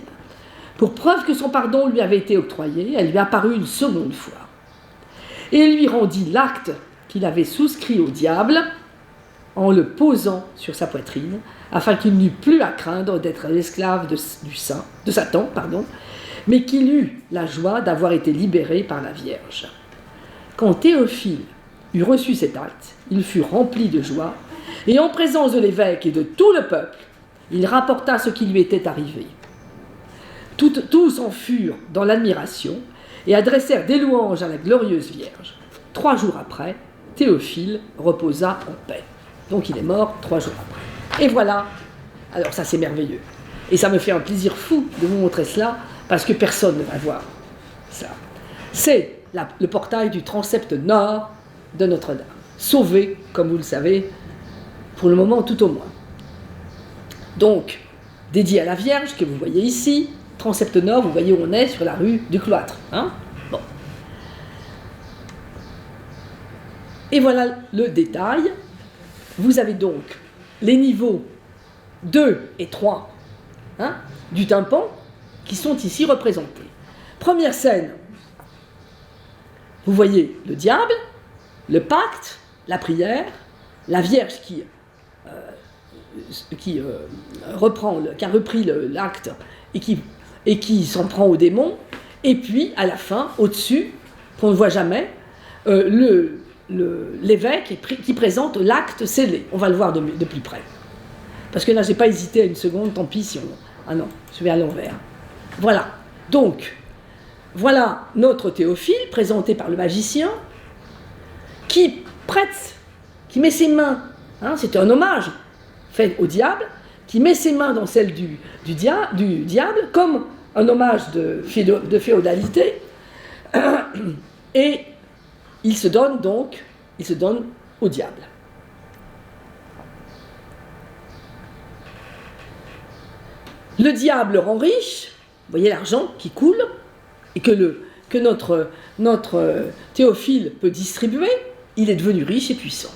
Pour preuve que son pardon lui avait été octroyé, elle lui apparut une seconde fois. Et lui rendit l'acte qu'il avait souscrit au diable en le posant sur sa poitrine, afin qu'il n'eût plus à craindre d'être l'esclave de Satan, mais qu'il eût la joie d'avoir été libéré par la Vierge. Quand Théophile eut reçu cet acte, il fut rempli de joie, et en présence de l'évêque et de tout le peuple, il rapporta ce qui lui était arrivé. Tous en furent dans l'admiration et adressèrent des louanges à la glorieuse Vierge. 3 jours après, Théophile reposa en paix. Donc il est mort 3 jours après. Et voilà, alors ça c'est merveilleux. Et ça me fait un plaisir fou de vous montrer cela, parce que personne ne va voir ça. C'est le portail du transept nord de Notre-Dame. Sauvé, comme vous le savez, pour le moment tout au moins. Donc, dédié à la Vierge, que vous voyez ici, transept nord, vous voyez où on est, sur la rue du Cloître. Bon. Et voilà le détail. Vous avez donc les niveaux 2 et 3 du tympan qui sont ici représentés. Première scène, vous voyez le diable, le pacte, la prière, la Vierge qui a repris l'acte et qui s'en prend au démon, et puis à la fin, au-dessus, qu'on ne voit jamais, l'évêque qui présente l'acte scellé. On va le voir de plus près. Parce que là, je n'ai pas hésité à une seconde, tant pis si on... Ah non, je vais à l'envers. Voilà. Donc, voilà notre Théophile, présenté par le magicien, qui met ses mains, c'est un hommage fait au diable, qui met ses mains dans celles du diable, comme un hommage de féodalité, et il se donne au diable. Le diable le rend riche, vous voyez l'argent qui coule, et que notre Théophile peut distribuer, il est devenu riche et puissant.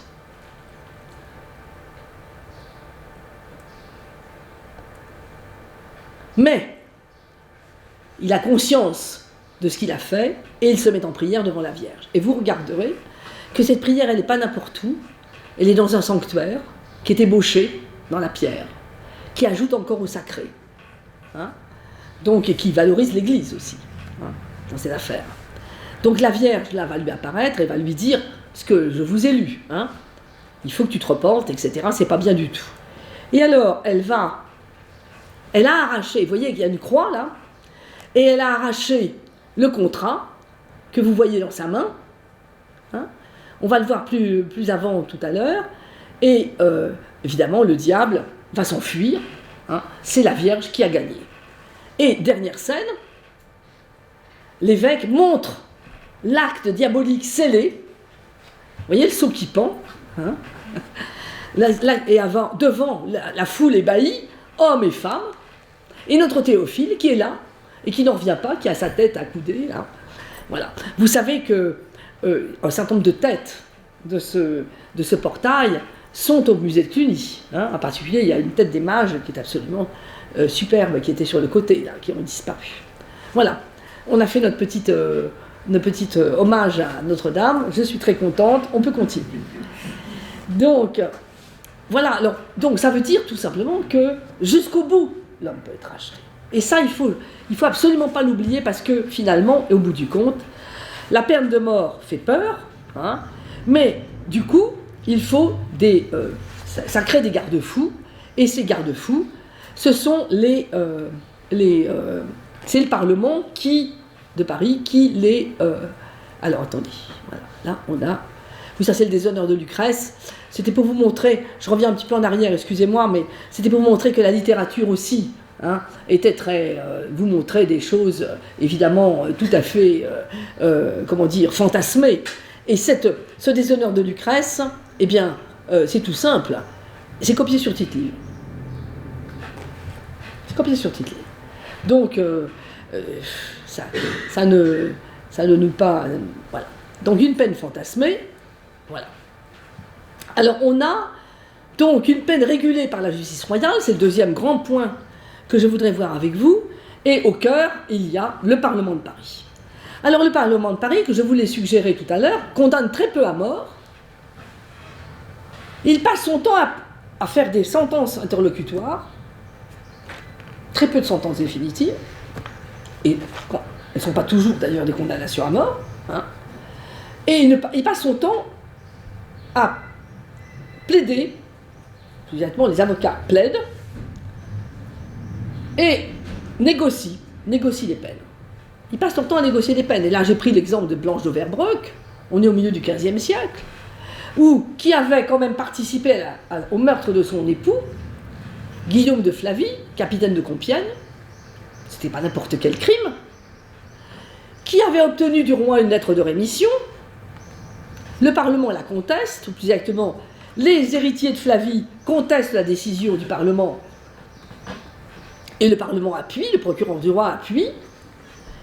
Mais il a conscience de ce qu'il a fait et il se met en prière devant la Vierge. Et vous regarderez que cette prière, elle n'est pas n'importe où, elle est dans un sanctuaire qui est ébauché dans la pierre, qui ajoute encore au sacré. Donc, et qui valorise l'Église aussi, dans cette affaire. Donc la Vierge, là, va lui apparaître et va lui dire, parce que je vous ai lu, il faut que tu te repentes, etc., c'est pas bien du tout. Et alors, elle a arraché, vous voyez qu'il y a une croix, là, et elle a arraché le contrat que vous voyez dans sa main, on va le voir plus avant tout à l'heure, et évidemment, le diable va s'enfuir, c'est la Vierge qui a gagné. Et dernière scène, l'évêque montre l'acte diabolique scellé. Vous voyez le seau qui pend, et devant la foule ébahie, hommes et femmes, et notre Théophile qui est là, et qui n'en revient pas, qui a sa tête accoudée, là. Voilà. Vous savez que un certain nombre de têtes de ce portail sont au musée de Cluny. En particulier, il y a une tête des mages qui est absolument superbe, qui était sur le côté, là, qui ont disparu. Voilà. On a fait notre petite hommage à Notre-Dame. Je suis très contente. On peut continuer. Donc, voilà. Alors, donc, ça veut dire tout simplement que jusqu'au bout, l'homme peut être racheté. Et ça, il faut absolument pas l'oublier parce que finalement, et au bout du compte, la peine de mort fait peur, hein, mais du coup, il faut ça crée des garde-fous, et ces garde-fous, ce sont c'est le Parlement de Paris qui les... alors attendez, voilà, là on a... Oui, ça c'est le déshonneur de Lucrèce. C'était pour vous montrer, je reviens un petit peu en arrière, excusez-moi, mais c'était pour vous montrer que la littérature aussi, hein, était très... vous montrait des choses, évidemment, tout à fait, comment dire, fantasmées. Et ce déshonneur de Lucrèce, eh bien, c'est tout simple. C'est copié sur Tite-Live. C'est copié sur Tite-Live. Donc, ça ne nous pas... voilà. Donc, une peine fantasmée, voilà. Alors, on a donc une peine régulée par la justice royale, c'est le deuxième grand point que je voudrais voir avec vous, et au cœur, il y a le Parlement de Paris. Alors, le Parlement de Paris, que je vous l'ai suggéré tout à l'heure, condamne très peu à mort. Il passe son temps à faire des sentences interlocutoires, très peu de sentences définitives, et bon, elles ne sont pas toujours d'ailleurs des condamnations à mort, hein, et il passe son temps à plaider, plus exactement les avocats plaident, et négocient les peines. Il passe son temps à négocier les peines, et là j'ai pris l'exemple de Blanche d'Auverbroeck, on est au milieu du XVe siècle, qui avait quand même participé au meurtre de son époux, Guillaume de Flavie, capitaine de Compiègne, c'était pas n'importe quel crime, qui avait obtenu du roi une lettre de rémission, le Parlement la conteste, ou plus exactement, les héritiers de Flavie contestent la décision du Parlement, et le Parlement appuie, le procureur du roi appuie,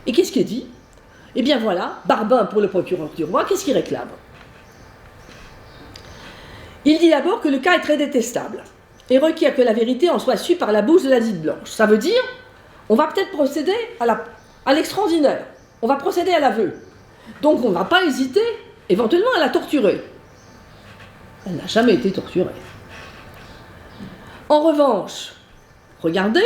et qu'est-ce qui est dit? Eh bien voilà, Barbin pour le procureur du roi, qu'est-ce qu'il réclame? Il dit d'abord que le cas est très détestable et requiert que la vérité en soit sue par la bouche de la dite Blanche. Ça veut dire, on va peut-être procéder à l'extraordinaire, on va procéder à l'aveu. Donc on ne va pas hésiter, éventuellement, à la torturer. Elle n'a jamais été torturée. En revanche, regardez,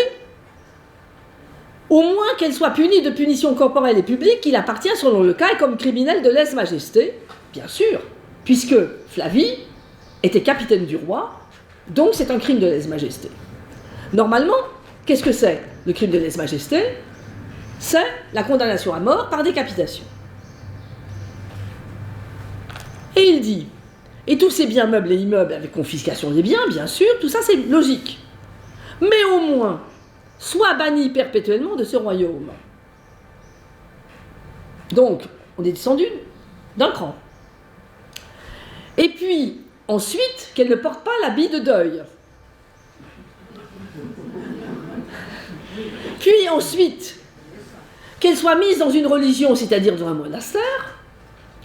au moins qu'elle soit punie de punition corporelle et publique, qu'il appartient, selon le cas, comme criminel de lèse-majesté, bien sûr, puisque Flavie était capitaine du roi, donc c'est un crime de lèse-majesté. Normalement, qu'est-ce que c'est le crime de lèse-majesté? C'est la condamnation à mort par décapitation. Et il dit, et tous ces biens meubles et immeubles avec confiscation des biens, bien sûr, tout ça c'est logique. Mais au moins, soit banni perpétuellement de ce royaume. Donc, on est descendu d'un cran. Et puis, ensuite, qu'elle ne porte pas l'habit de deuil. Puis ensuite, qu'elle soit mise dans une religion, c'est-à-dire dans un monastère,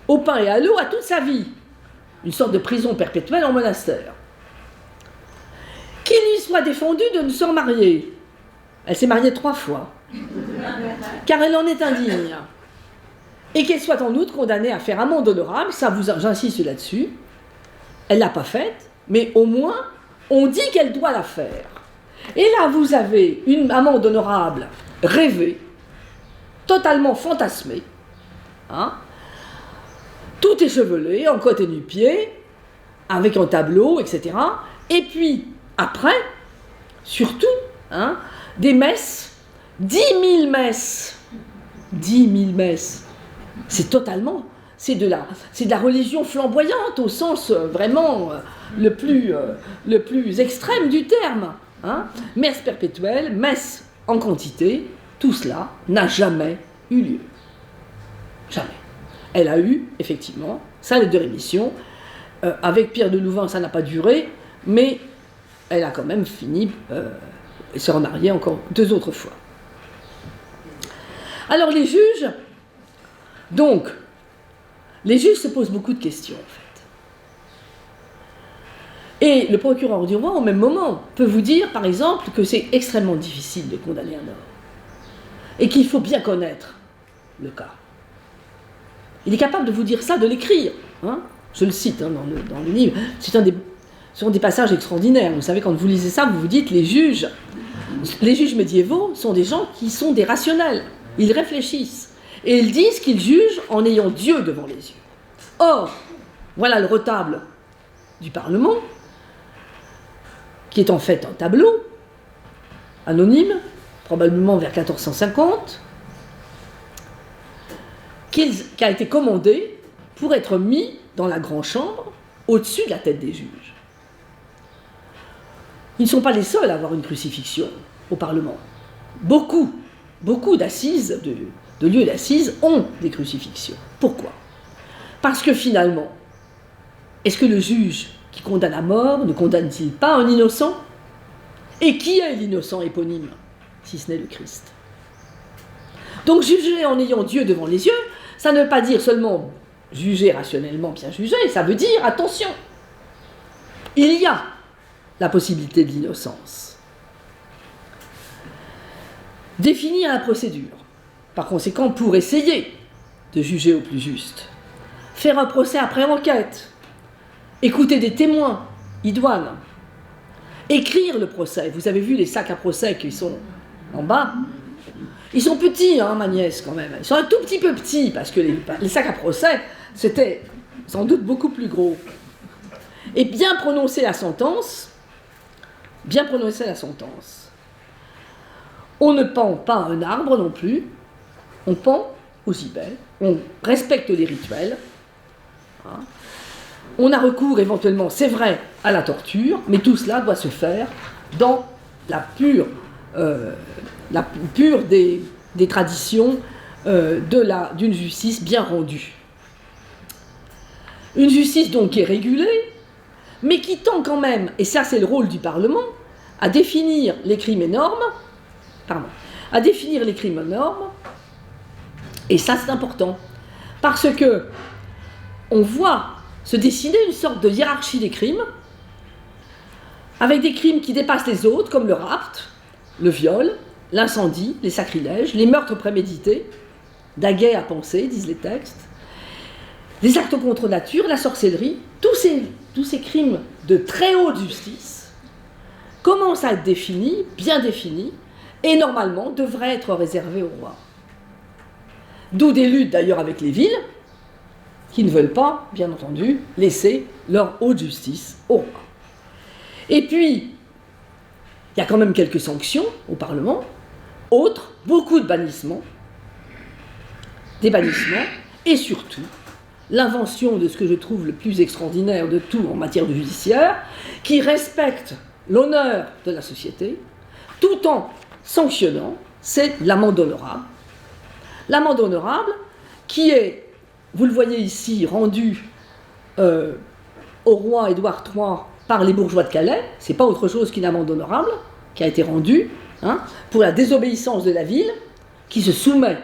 au pain et à l'eau, à toute sa vie. Une sorte de prison perpétuelle en monastère. Qu'il lui soit défendu de ne se remarier. Elle s'est mariée 3 fois, car elle en est indigne. Et qu'elle soit en outre condamnée à faire amende honorable, ça j'insiste là-dessus. Elle ne l'a pas faite, mais au moins, on dit qu'elle doit la faire. Et là, vous avez une amende honorable rêvée, totalement fantasmée, hein, tout échevelé, en côte et nu-pied, avec un tableau, etc. Et puis, après, surtout, hein, des messes, 10 000 messes. 10 000 messes. C'est totalement... C'est de la religion flamboyante au sens vraiment le plus extrême du terme. Hein. Messe perpétuelle, messe en quantité, tout cela n'a jamais eu lieu. Jamais. Elle a eu, effectivement, sa lettre de rémission. Avec Pierre de Louvain, ça n'a pas duré, mais elle a quand même fini et se remarier encore 2 autres fois. Alors les juges, donc, les juges se posent beaucoup de questions, en fait. Et le procureur du roi, au même moment, peut vous dire, par exemple, que c'est extrêmement difficile de condamner un homme. Et qu'il faut bien connaître le cas. Il est capable de vous dire ça, de l'écrire. Hein. Je le cite hein, dans le livre. Ce sont des passages extraordinaires. Vous savez, quand vous lisez ça, vous vous dites, les juges Les juges médiévaux sont des gens qui sont des rationnels. Ils réfléchissent. Et ils disent qu'ils jugent en ayant Dieu devant les yeux. Or, voilà le retable du Parlement, qui est en fait un tableau anonyme, probablement vers 1450, qui a été commandé pour être mis dans la grande chambre, au-dessus de la tête des juges. Ils ne sont pas les seuls à avoir une crucifixion au Parlement. Beaucoup d'assises, de lieux d'assises, ont des crucifixions. Pourquoi? Parce que finalement, est-ce que le juge qui condamne à mort ne condamne-t-il pas un innocent? Et qui est l'innocent éponyme, si ce n'est le Christ? Donc juger en ayant Dieu devant les yeux, ça ne veut pas dire seulement juger rationnellement, bien juger, ça veut dire, attention, il y a la possibilité de l'innocence. Définir la procédure, par conséquent, pour essayer de juger au plus juste. Faire un procès après enquête, écouter des témoins idoines, écrire le procès. Vous avez vu les sacs à procès qui sont en bas? Ils sont petits, hein, ma nièce, quand même. Ils sont un tout petit peu petits, parce que les sacs à procès, c'était sans doute beaucoup plus gros. Et bien prononcer la sentence, on ne pend pas un arbre non plus, on pend aux gibets, on respecte les rituels, hein. On a recours éventuellement, c'est vrai, à la torture, mais tout cela doit se faire dans la pure des traditions d'une justice bien rendue. Une justice donc qui est régulée, mais qui tend quand même, et ça c'est le rôle du Parlement, à définir les crimes et normes, et ça c'est important, parce que on voit se dessiner une sorte de hiérarchie des crimes, avec des crimes qui dépassent les autres, comme le rapt, le viol, l'incendie, les sacrilèges, les meurtres prémédités, d'aguet à penser, disent les textes, les actes contre nature, la sorcellerie, tous ces crimes de très haute justice commencent à être définis, bien définis, et normalement devraient être réservés au roi. D'où des luttes d'ailleurs avec les villes, qui ne veulent pas, bien entendu, laisser leur haute justice au roi. Et puis, il y a quand même quelques sanctions au Parlement, autres, beaucoup de bannissements, des bannissements, et surtout, l'invention de ce que je trouve le plus extraordinaire de tout en matière de judiciaire, qui respecte l'honneur de la société, tout en sanctionnant, c'est l'amende honorable. L'amende honorable qui est, vous le voyez ici, rendue au roi Édouard III par les bourgeois de Calais, c'est pas autre chose qu'une amende honorable qui a été rendue pour la désobéissance de la ville, qui se soumet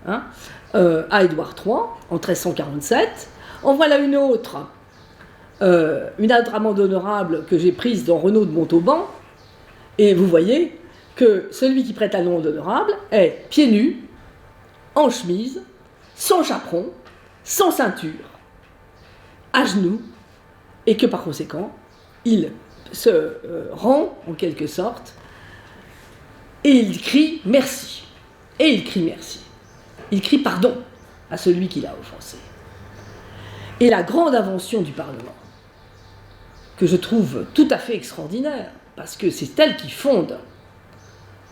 à Édouard III en 1347. En voilà une autre amende honorable que j'ai prise dans Renaud de Montauban, et vous voyez que celui qui prête l'amende honorable est pieds nus, en chemise, sans chaperon, sans ceinture, à genoux, et que par conséquent, il se rend en quelque sorte, et il crie merci. Et il crie merci. Il crie pardon à celui qui l'a offensé. Et la grande invention du Parlement, que je trouve tout à fait extraordinaire, parce que c'est elle qui fonde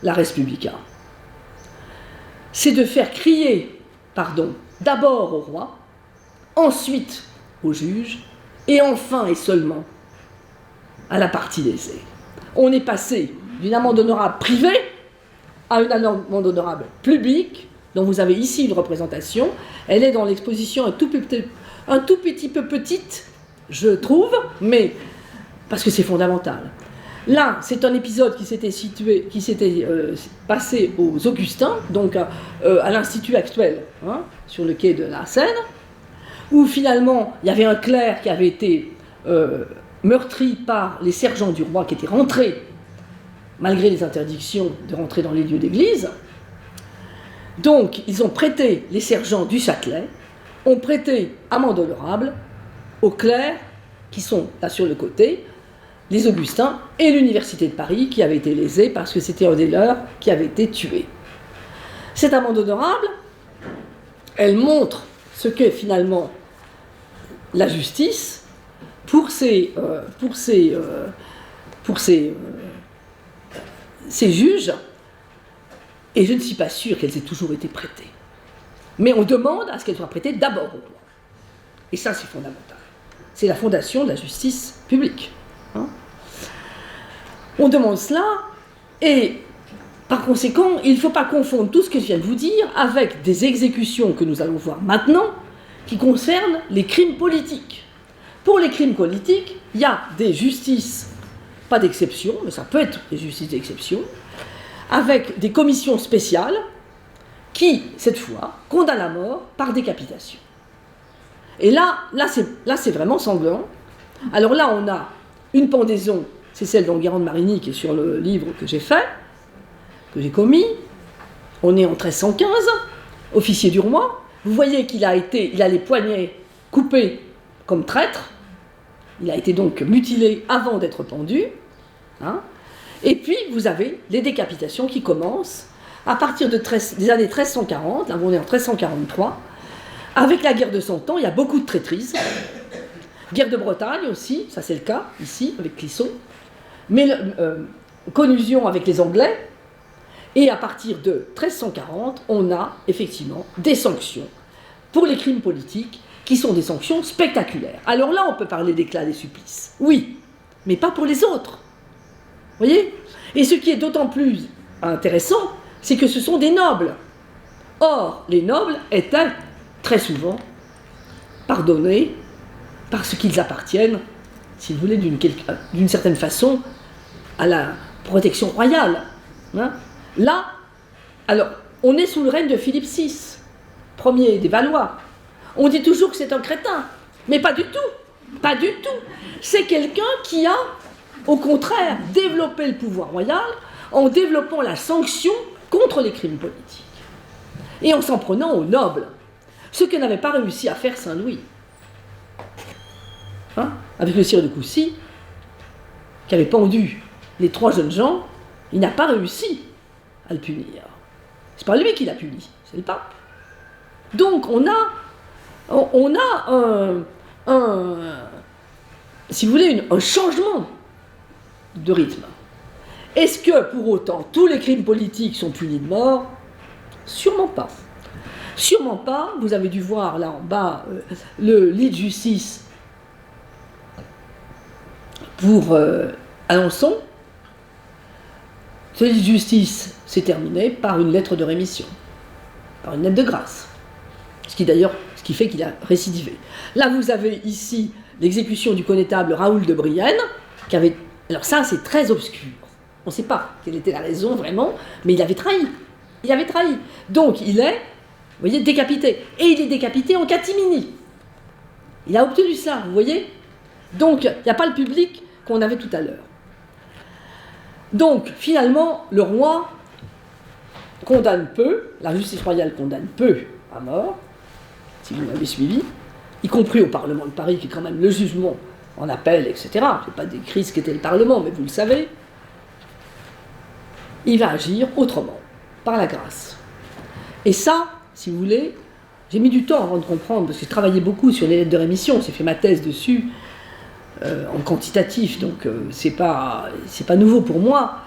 la Respublica, c'est de faire crier pardon d'abord au roi, ensuite au juge, et enfin et seulement à la partie lésée. On est passé d'une amende honorable privée à une amende honorable publique, dont vous avez ici une représentation. Elle est dans l'exposition un tout petit peu petite, je trouve, mais parce que c'est fondamental. Là, c'est un épisode qui s'était passé aux Augustins, donc à l'Institut actuel, sur le quai de la Seine, où finalement, il y avait un clerc qui avait été meurtri par les sergents du roi qui étaient rentrés, malgré les interdictions de rentrer dans les lieux d'église. Donc, ils ont prêté, les sergents du Châtelet, ont prêté amende honorable aux clercs qui sont là sur le côté, les Augustins et l'Université de Paris qui avait été lésée parce que c'était un des leurs qui avait été tué. Cette amende honorable, elle montre ce qu'est finalement la justice pour ces juges, et je ne suis pas sûre qu'elles aient toujours été prêtées. Mais on demande à ce qu'elles soient prêtées d'abord au roi. Et ça, c'est fondamental. C'est la fondation de la justice publique. Hein. On demande cela, et par conséquent, il ne faut pas confondre tout ce que je viens de vous dire avec des exécutions que nous allons voir maintenant, qui concernent les crimes politiques. Pour les crimes politiques, il y a des justices, pas d'exception, mais ça peut être des justices d'exception, avec des commissions spéciales qui, cette fois, condamnent à mort par décapitation. Et là c'est vraiment sanglant. Alors là, on a une pendaison, c'est celle d'Enguerrand de Marigny qui est sur le livre que j'ai fait, que j'ai commis. On est en 1315, officier du roi. Vous voyez qu'il a les poignets coupés comme traître. Il a été donc mutilé avant d'être pendu. Hein. Et puis, vous avez les décapitations qui commencent à partir des années 1340, là on est en 1343. Avec la guerre de Cent Ans, il y a beaucoup de traîtrises. Guerre de Bretagne aussi, ça c'est le cas, ici, avec Clisson. Mais collusion avec les Anglais. Et à partir de 1340, on a effectivement des sanctions pour les crimes politiques qui sont des sanctions spectaculaires. Alors là, on peut parler d'éclat des supplices. Oui, mais pas pour les autres. Vous voyez ? Et ce qui est d'autant plus intéressant, c'est que ce sont des nobles. Or, les nobles étaient très souvent pardonnés parce qu'ils appartiennent, si vous voulez, d'une certaine façon, à la protection royale. Hein ? Là, alors, on est sous le règne de Philippe VI, premier des Valois. On dit toujours que c'est un crétin, mais pas du tout, pas du tout. C'est quelqu'un qui a, au contraire, développé le pouvoir royal en développant la sanction contre les crimes politiques et en s'en prenant aux nobles, ce que n'avait pas réussi à faire Saint-Louis. Hein, avec le sire de Coucy, qui avait pendu les 3 jeunes gens, il n'a pas réussi à le punir. C'est pas lui qui l'a puni, c'est le pape. Donc on a si vous voulez, un changement de rythme. Est-ce que pour autant tous les crimes politiques sont punis de mort ? Sûrement pas. Sûrement pas. Vous avez dû voir là en bas le lit de justice pour Alençon. Ce lit de justice s'est terminé par une lettre de rémission, par une lettre de grâce. Ce qui fait qu'il a récidivé. Là, vous avez ici l'exécution du connétable Raoul de Brienne, qui avait... Alors ça, c'est très obscur. On ne sait pas quelle était la raison vraiment, mais il avait trahi. Il avait trahi. Donc, il est, vous voyez, décapité. Et il est décapité en catimini. Il a obtenu ça, vous voyez ? Donc, il n'y a pas le public qu'on avait tout à l'heure. Donc, finalement, le roi condamne peu, la justice royale condamne peu à mort, si vous m'avez suivi, y compris au Parlement de Paris, qui est quand même le jugement en appel, etc. Je n'ai pas décrit ce qu'était le Parlement, mais vous le savez. Il va agir autrement, par la grâce. Et ça, si vous voulez, j'ai mis du temps avant de comprendre, parce que j'ai travaillé beaucoup sur les lettres de rémission, j'ai fait ma thèse dessus, en quantitatif, donc c'est pas nouveau pour moi,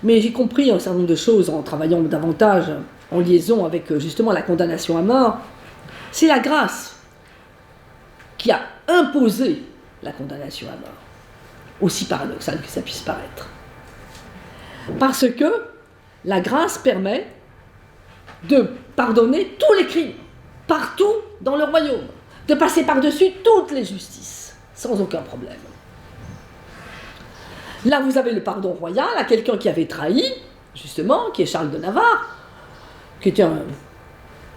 mais j'ai compris un certain nombre de choses en travaillant davantage en liaison avec justement la condamnation à mort. C'est la grâce qui a imposé la condamnation à mort, aussi paradoxal que ça puisse paraître. Parce que la grâce permet de pardonner tous les crimes, partout dans le royaume, de passer par-dessus toutes les justices, sans aucun problème. Là, vous avez le pardon royal à quelqu'un qui avait trahi, justement, qui est Charles de Navarre, qui était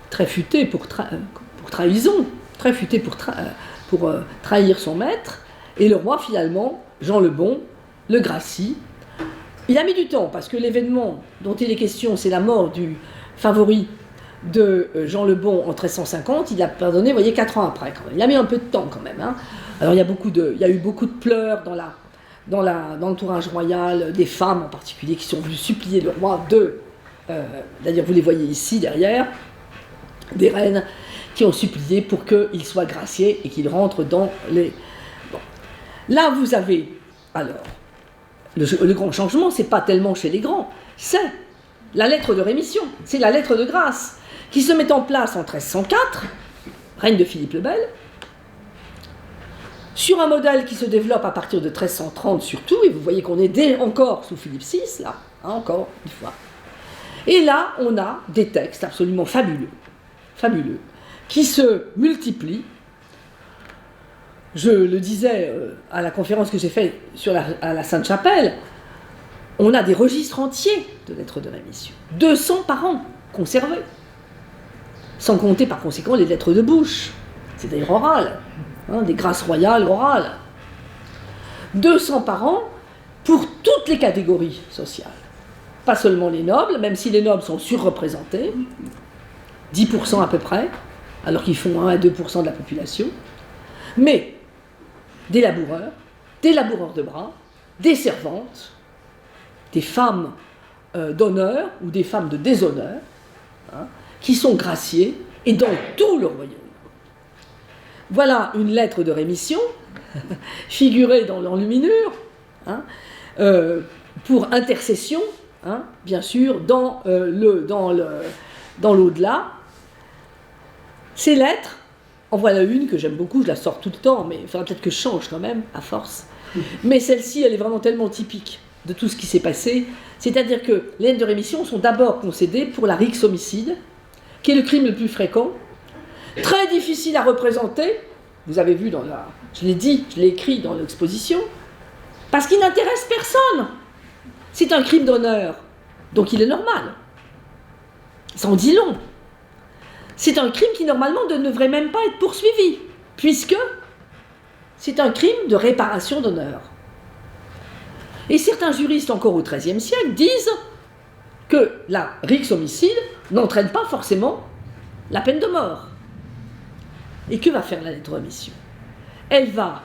très futé pour trahison, très futé pour trahir son maître, et le roi, finalement, Jean le Bon, le gracie. Il a mis du temps, parce que l'événement dont il est question, c'est la mort du favori de Jean le Bon en 1350, il l'a pardonné, vous voyez, 4 ans après, quand même. Il a mis un peu de temps, quand même. Hein. Alors, il y a eu beaucoup de pleurs dans l'entourage royal des femmes en particulier qui sont venues supplier le roi de... D'ailleurs, vous les voyez ici, derrière, des reines qui ont supplié pour qu'il soit gracié et qu'il rentre dans les... Bon. Là, vous avez, alors, le grand changement, c'est pas tellement chez les grands, c'est la lettre de rémission, c'est la lettre de grâce, qui se met en place en 1304, règne de Philippe le Bel, sur un modèle qui se développe à partir de 1330 surtout, et vous voyez qu'on est encore sous Philippe VI, là, hein, encore une fois. Et là, on a des textes absolument fabuleux, qui se multiplient. Je le disais à la conférence que j'ai faite à la Sainte-Chapelle, on a des registres entiers de lettres de rémission, 200 par an conservés, sans compter par conséquent les lettres de bouche, c'est-à-dire orales, hein, des grâces royales orales. 200 par an pour toutes les catégories sociales. Pas seulement les nobles, même si les nobles sont surreprésentés, 10% à peu près, alors qu'ils font 1 à 2% de la population, mais des laboureurs de bras, des servantes, des femmes d'honneur ou des femmes de déshonneur, hein, qui sont graciées, et dans tout le royaume. Voilà une lettre de rémission, figurée dans l'enluminure, hein, pour intercession, hein, bien sûr, dans l'au-delà. Ces lettres, en voilà une que j'aime beaucoup, je la sors tout le temps, mais il faudra peut-être que je change quand même, à force. Mais celle-ci, elle est vraiment tellement typique de tout ce qui s'est passé. C'est-à-dire que les lettres de rémission sont d'abord concédées pour la rixe homicide, qui est le crime le plus fréquent, très difficile à représenter, vous avez vu je l'ai dit, je l'ai écrit dans l'exposition, parce qu'il n'intéresse personne. C'est un crime d'honneur, donc il est normal. Ça en dit long. C'est un crime qui normalement ne devrait même pas être poursuivi, puisque c'est un crime de réparation d'honneur. Et certains juristes encore au XIIIe siècle disent que la rixe homicide n'entraîne pas forcément la peine de mort. Et que va faire la lettre de rémission? Elle va,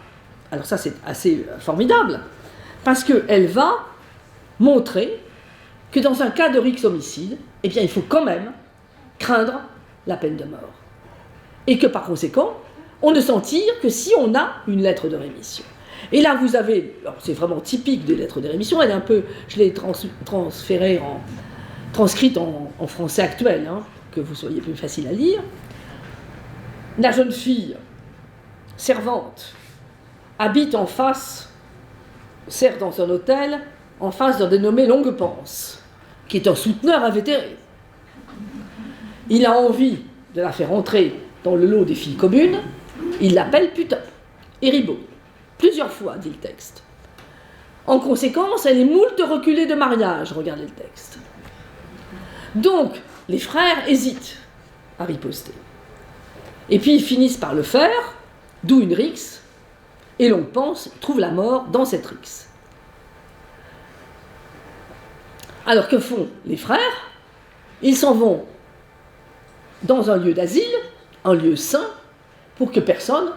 alors ça c'est assez formidable, parce qu'elle va montrer que dans un cas de rixe homicide, eh bien il faut quand même craindre la peine de mort. Et que par conséquent, on ne s'en tire que si on a une lettre de rémission. Et là vous avez, c'est vraiment typique des lettres de rémission, elle est un peu, je l'ai transcrite en français actuel, hein, que vous soyez plus facile à lire. La jeune fille, servante, habite en face, sert dans un hôtel, en face d'un dénommé Longue-Panse, qui est un souteneur invétéré. Il a envie de la faire entrer dans le lot des filles communes, il l'appelle putain et ribot. Plusieurs fois, dit le texte. En conséquence, elle est moult reculée de mariage, regardez le texte. Donc, les frères hésitent à riposter. Et puis ils finissent par le faire, d'où une rixe, et l'on pense, trouve la mort dans cette rixe. Alors que font les frères? Ils s'en vont dans un lieu d'asile, un lieu saint, pour que personne,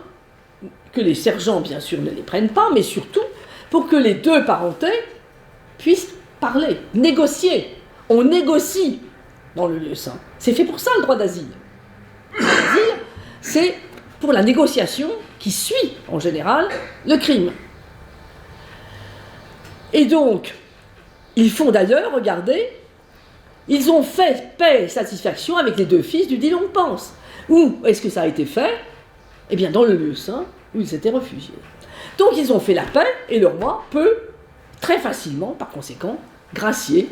que les sergents bien sûr ne les prennent pas, mais surtout pour que les deux parentés puissent parler, négocier. On négocie dans le lieu saint. C'est fait pour ça le droit d'asile. L'asile, c'est pour la négociation qui suit, en général, le crime. Et donc, ils font d'ailleurs, regardez, ils ont fait paix et satisfaction avec les deux fils du dit Longue-Panse. Où est-ce que ça a été fait? Eh bien, dans le lieu saint, où ils s'étaient réfugiés. Donc, ils ont fait la paix, et le roi peut, très facilement, par conséquent, gracier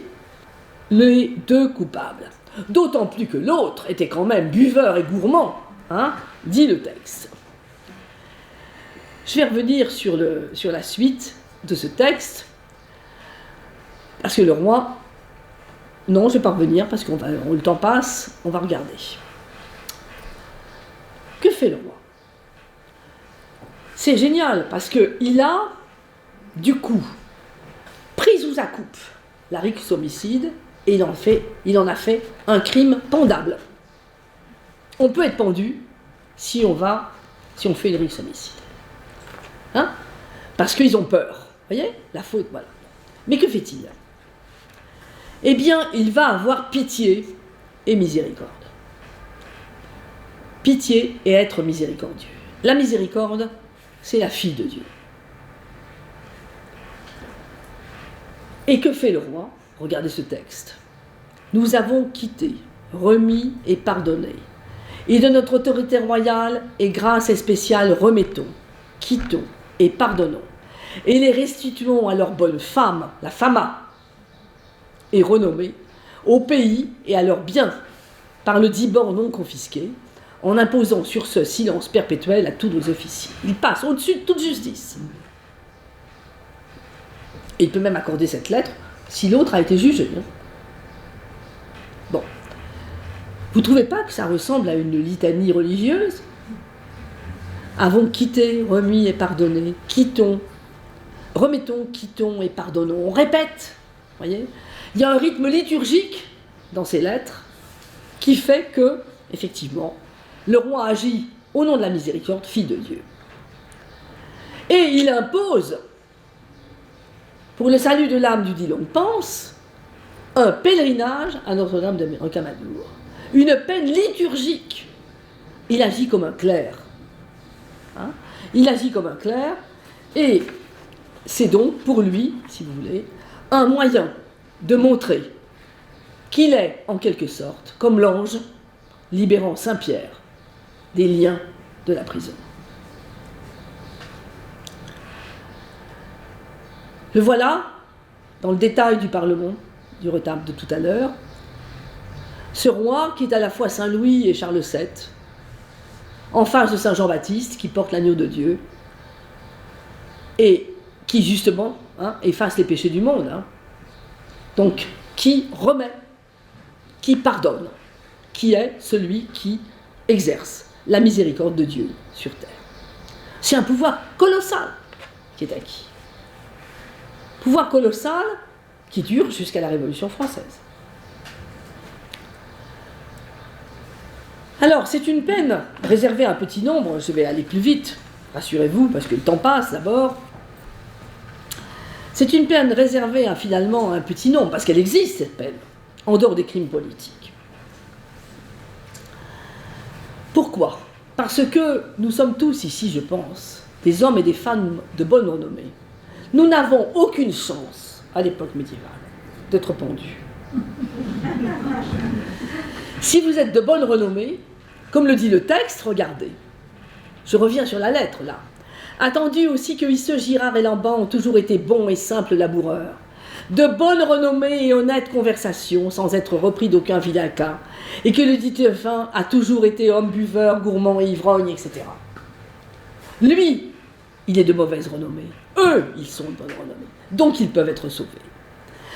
les deux coupables. D'autant plus que l'autre était quand même buveur et gourmand, hein, dit le texte. Je vais revenir sur la suite de ce texte, parce que le roi... Non, je ne vais pas revenir, parce que le temps passe, on va regarder. Que fait le roi? C'est génial, parce qu'il a, du coup, pris sous sa coupe la rixe homicide, et il en a fait un crime pendable. On peut être pendu si on fait une rixe homicide. Hein? Parce qu'ils ont peur. voyez? La faute, voilà. Mais que fait-il? Eh bien, il va avoir pitié et miséricorde. Pitié et être miséricordieux. La miséricorde, c'est la fille de Dieu. Et que fait le roi? Regardez ce texte. Nous avons quitté, remis et pardonné. Et de notre autorité royale et grâce spéciale remettons, quittons et pardonnons. Et les restituons à leur bonne femme, la fama, et renommée, au pays et à leurs biens, par le dibord non confisqué, en imposant sur ce silence perpétuel à tous nos officiers. Il passe au-dessus de toute justice. Et il peut même accorder cette lettre si l'autre a été jugé. Bon. Vous ne trouvez pas que ça ressemble à une litanie religieuse? Avons quitté, remis et pardonné. Quittons, remettons, quittons et pardonnons. On répète. Voyez? Il y a un rythme liturgique dans ces lettres qui fait que, effectivement, le roi agit au nom de la miséricorde, fille de Dieu. Et il impose, pour le salut de l'âme du dit l'homme pense, un pèlerinage à Notre-Dame de Rocamadour. Une peine liturgique. Il agit comme un clerc. Hein? Il agit comme un clerc, et c'est donc pour lui, si vous voulez, un moyen de montrer qu'il est, en quelque sorte, comme l'ange libérant Saint-Pierre des liens de la prison. Le voilà, dans le détail du Parlement, du retable de tout à l'heure, ce roi qui est à la fois Saint-Louis et Charles VII, en face de Saint-Jean-Baptiste qui porte l'agneau de Dieu, et qui justement efface les péchés du monde. Donc, qui remet, qui pardonne, qui est celui qui exerce la miséricorde de Dieu sur terre. C'est un pouvoir colossal qui est acquis. Pouvoir colossal qui dure jusqu'à la Révolution française. Alors, c'est une peine réservée à un petit nombre, je vais aller plus vite, rassurez-vous, parce que le temps passe d'abord. C'est une peine réservée finalement à un petit nombre, parce qu'elle existe cette peine, en dehors des crimes politiques. Pourquoi? Parce que nous sommes tous ici, je pense, des hommes et des femmes de bonne renommée. Nous n'avons aucune chance, à l'époque médiévale, d'être pendus. Si vous êtes de bonne renommée, comme le dit le texte, regardez. Je reviens sur la lettre, là. Attendu aussi que Isseux, Girard et Lamban ont toujours été bons et simples laboureurs, de bonne renommée et honnête conversation, sans être repris d'aucun vilain cas, et que le dit fin a toujours été homme buveur, gourmand et ivrogne, etc. Lui, il est de mauvaise renommée. Eux, ils sont de bonne renommée. Donc, ils peuvent être sauvés.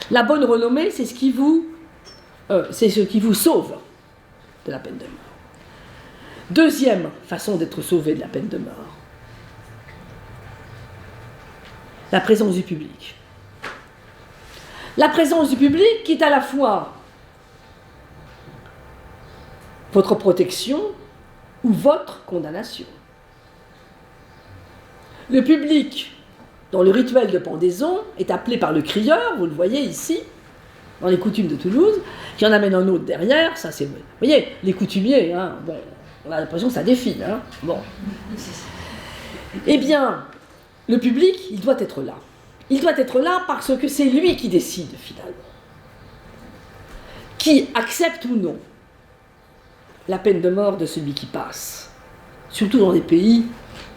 La bonne renommée, c'est ce qui vous sauve de la peine de mort. Deuxième façon d'être sauvé de la peine de mort. La présence du public. La présence du public qui est à la fois votre protection ou votre condamnation. Le public, dans le rituel de pendaison, est appelé par le crieur, vous le voyez ici, dans les coutumes de Toulouse, qui en amène un autre derrière, ça c'est... Vous voyez, les coutumiers, bon, on a l'impression que ça défile, bon. Eh bien, le public, il doit être là. Il doit être là parce que c'est lui qui décide, finalement. Qui accepte ou non la peine de mort de celui qui passe. Surtout dans des pays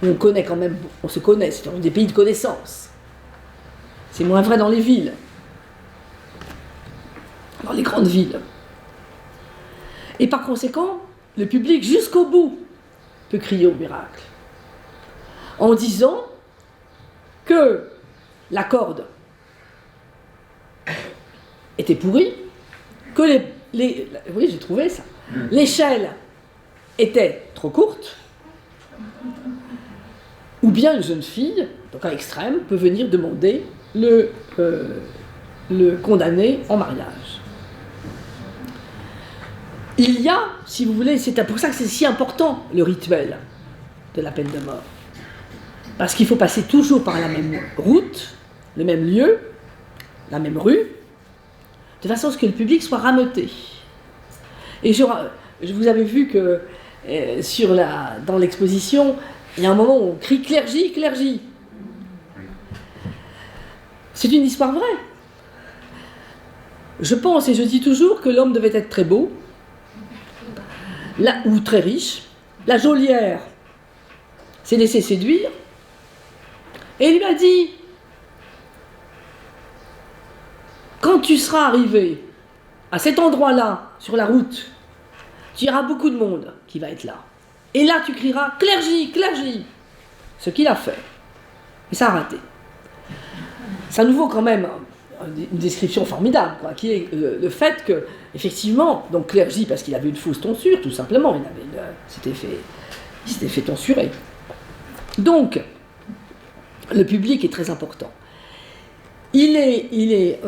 où on connaît quand même, on se connaît, c'est dans des pays de connaissance. C'est moins vrai dans les villes. Dans les grandes villes. Et par conséquent, le public, jusqu'au bout, peut crier au miracle. En disant que la corde était pourrie, que oui, j'ai trouvé ça. L'échelle était trop courte, ou bien une jeune fille, donc à l'extrême, peut venir demander le condamné en mariage. Il y a, si vous voulez, c'est pour ça que c'est si important le rituel de la peine de mort. Parce qu'il faut passer toujours par la même route le même lieu, la même rue, de façon à ce que le public soit rameuté. Et vous avez vu que dans l'exposition, il y a un moment où on crie clergie, clergie. C'est une histoire vraie. Je pense et je dis toujours que l'homme devait être très beau, ou très riche. La geôlière s'est laissée séduire et il lui a dit: quand tu seras arrivé à cet endroit-là, sur la route, tu y aura beaucoup de monde qui va être là. Et là, tu crieras clergie, clergie. Ce qu'il a fait. Et ça a raté. Ça nous vaut quand même une description formidable, quoi, qui est le fait que, effectivement, donc clergie, parce qu'il avait une fausse tonsure, tout simplement, il s'était fait tonsurer. Donc, le public est très important. C'est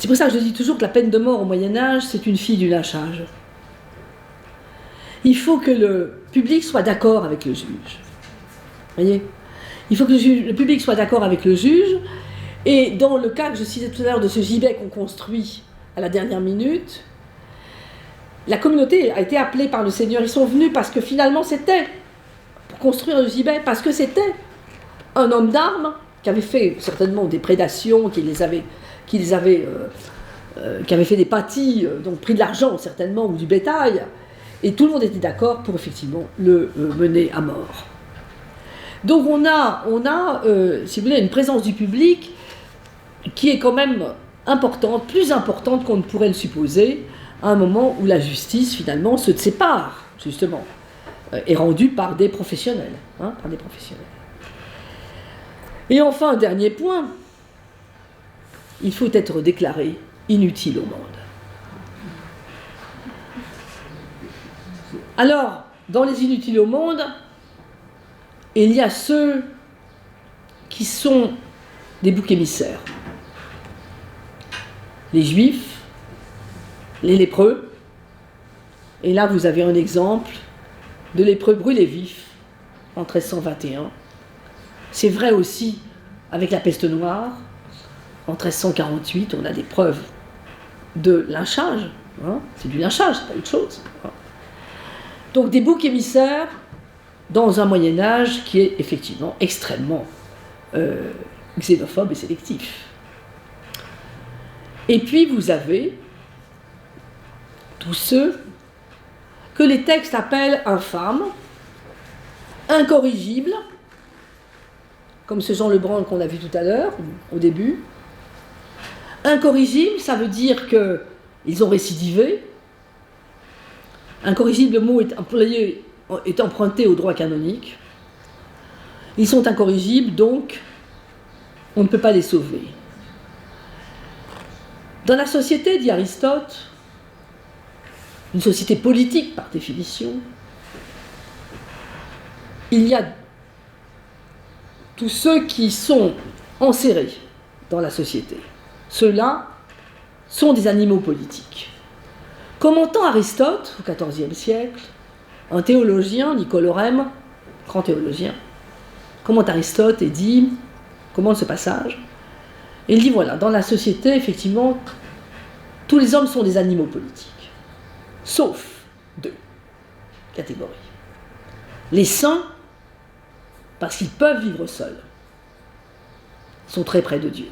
pour ça que je dis toujours que la peine de mort au Moyen-Âge, c'est une fille du lynchage. Il faut que le public soit d'accord avec le juge. Vous voyez ? Il faut que le public soit d'accord avec le juge. Et dans le cas que je citais tout à l'heure de ce gibet qu'on construit à la dernière minute, la communauté a été appelée par le Seigneur. Ils sont venus parce que finalement c'était, pour construire le gibet, parce que c'était un homme d'armes qui avait fait certainement des prédations, qui avait fait des pâtis, donc pris de l'argent certainement, ou du bétail. Et tout le monde était d'accord pour effectivement le mener à mort. Donc on a si vous voulez, une présence du public qui est quand même importante, plus importante qu'on ne pourrait le supposer, à un moment où la justice finalement se sépare, justement, est rendue par des professionnels. Et enfin, un dernier point, il faut être déclaré inutile au monde. Alors, dans les inutiles au monde, il y a ceux qui sont des boucs émissaires. Les Juifs, les lépreux, et là vous avez un exemple de lépreux brûlés vifs en 1321. C'est vrai aussi avec la peste noire. En 1348, on a des preuves de lynchage. C'est du lynchage, c'est pas autre chose. Donc des boucs émissaires dans un Moyen-Âge qui est effectivement extrêmement xénophobe et sélectif. Et puis vous avez tous ceux que les textes appellent infâmes, incorrigibles, comme ce Jean Lebrun qu'on a vu tout à l'heure, au début. Incorrigibles, ça veut dire qu'ils ont récidivé. Incorrigible, le mot est emprunté au droit canonique. Ils sont incorrigibles, donc on ne peut pas les sauver. Dans la société, dit Aristote, une société politique par définition, il y a tous ceux qui sont enserrés dans la société. Ceux-là sont des animaux politiques. Commentant Aristote, au XIVe siècle, un théologien, Niccolorème, grand théologien, commente Aristote et dit, commente ce passage, et il dit voilà, dans la société, effectivement, tous les hommes sont des animaux politiques, sauf deux catégories. Les saints, parce qu'ils peuvent vivre seuls, sont très près de Dieu.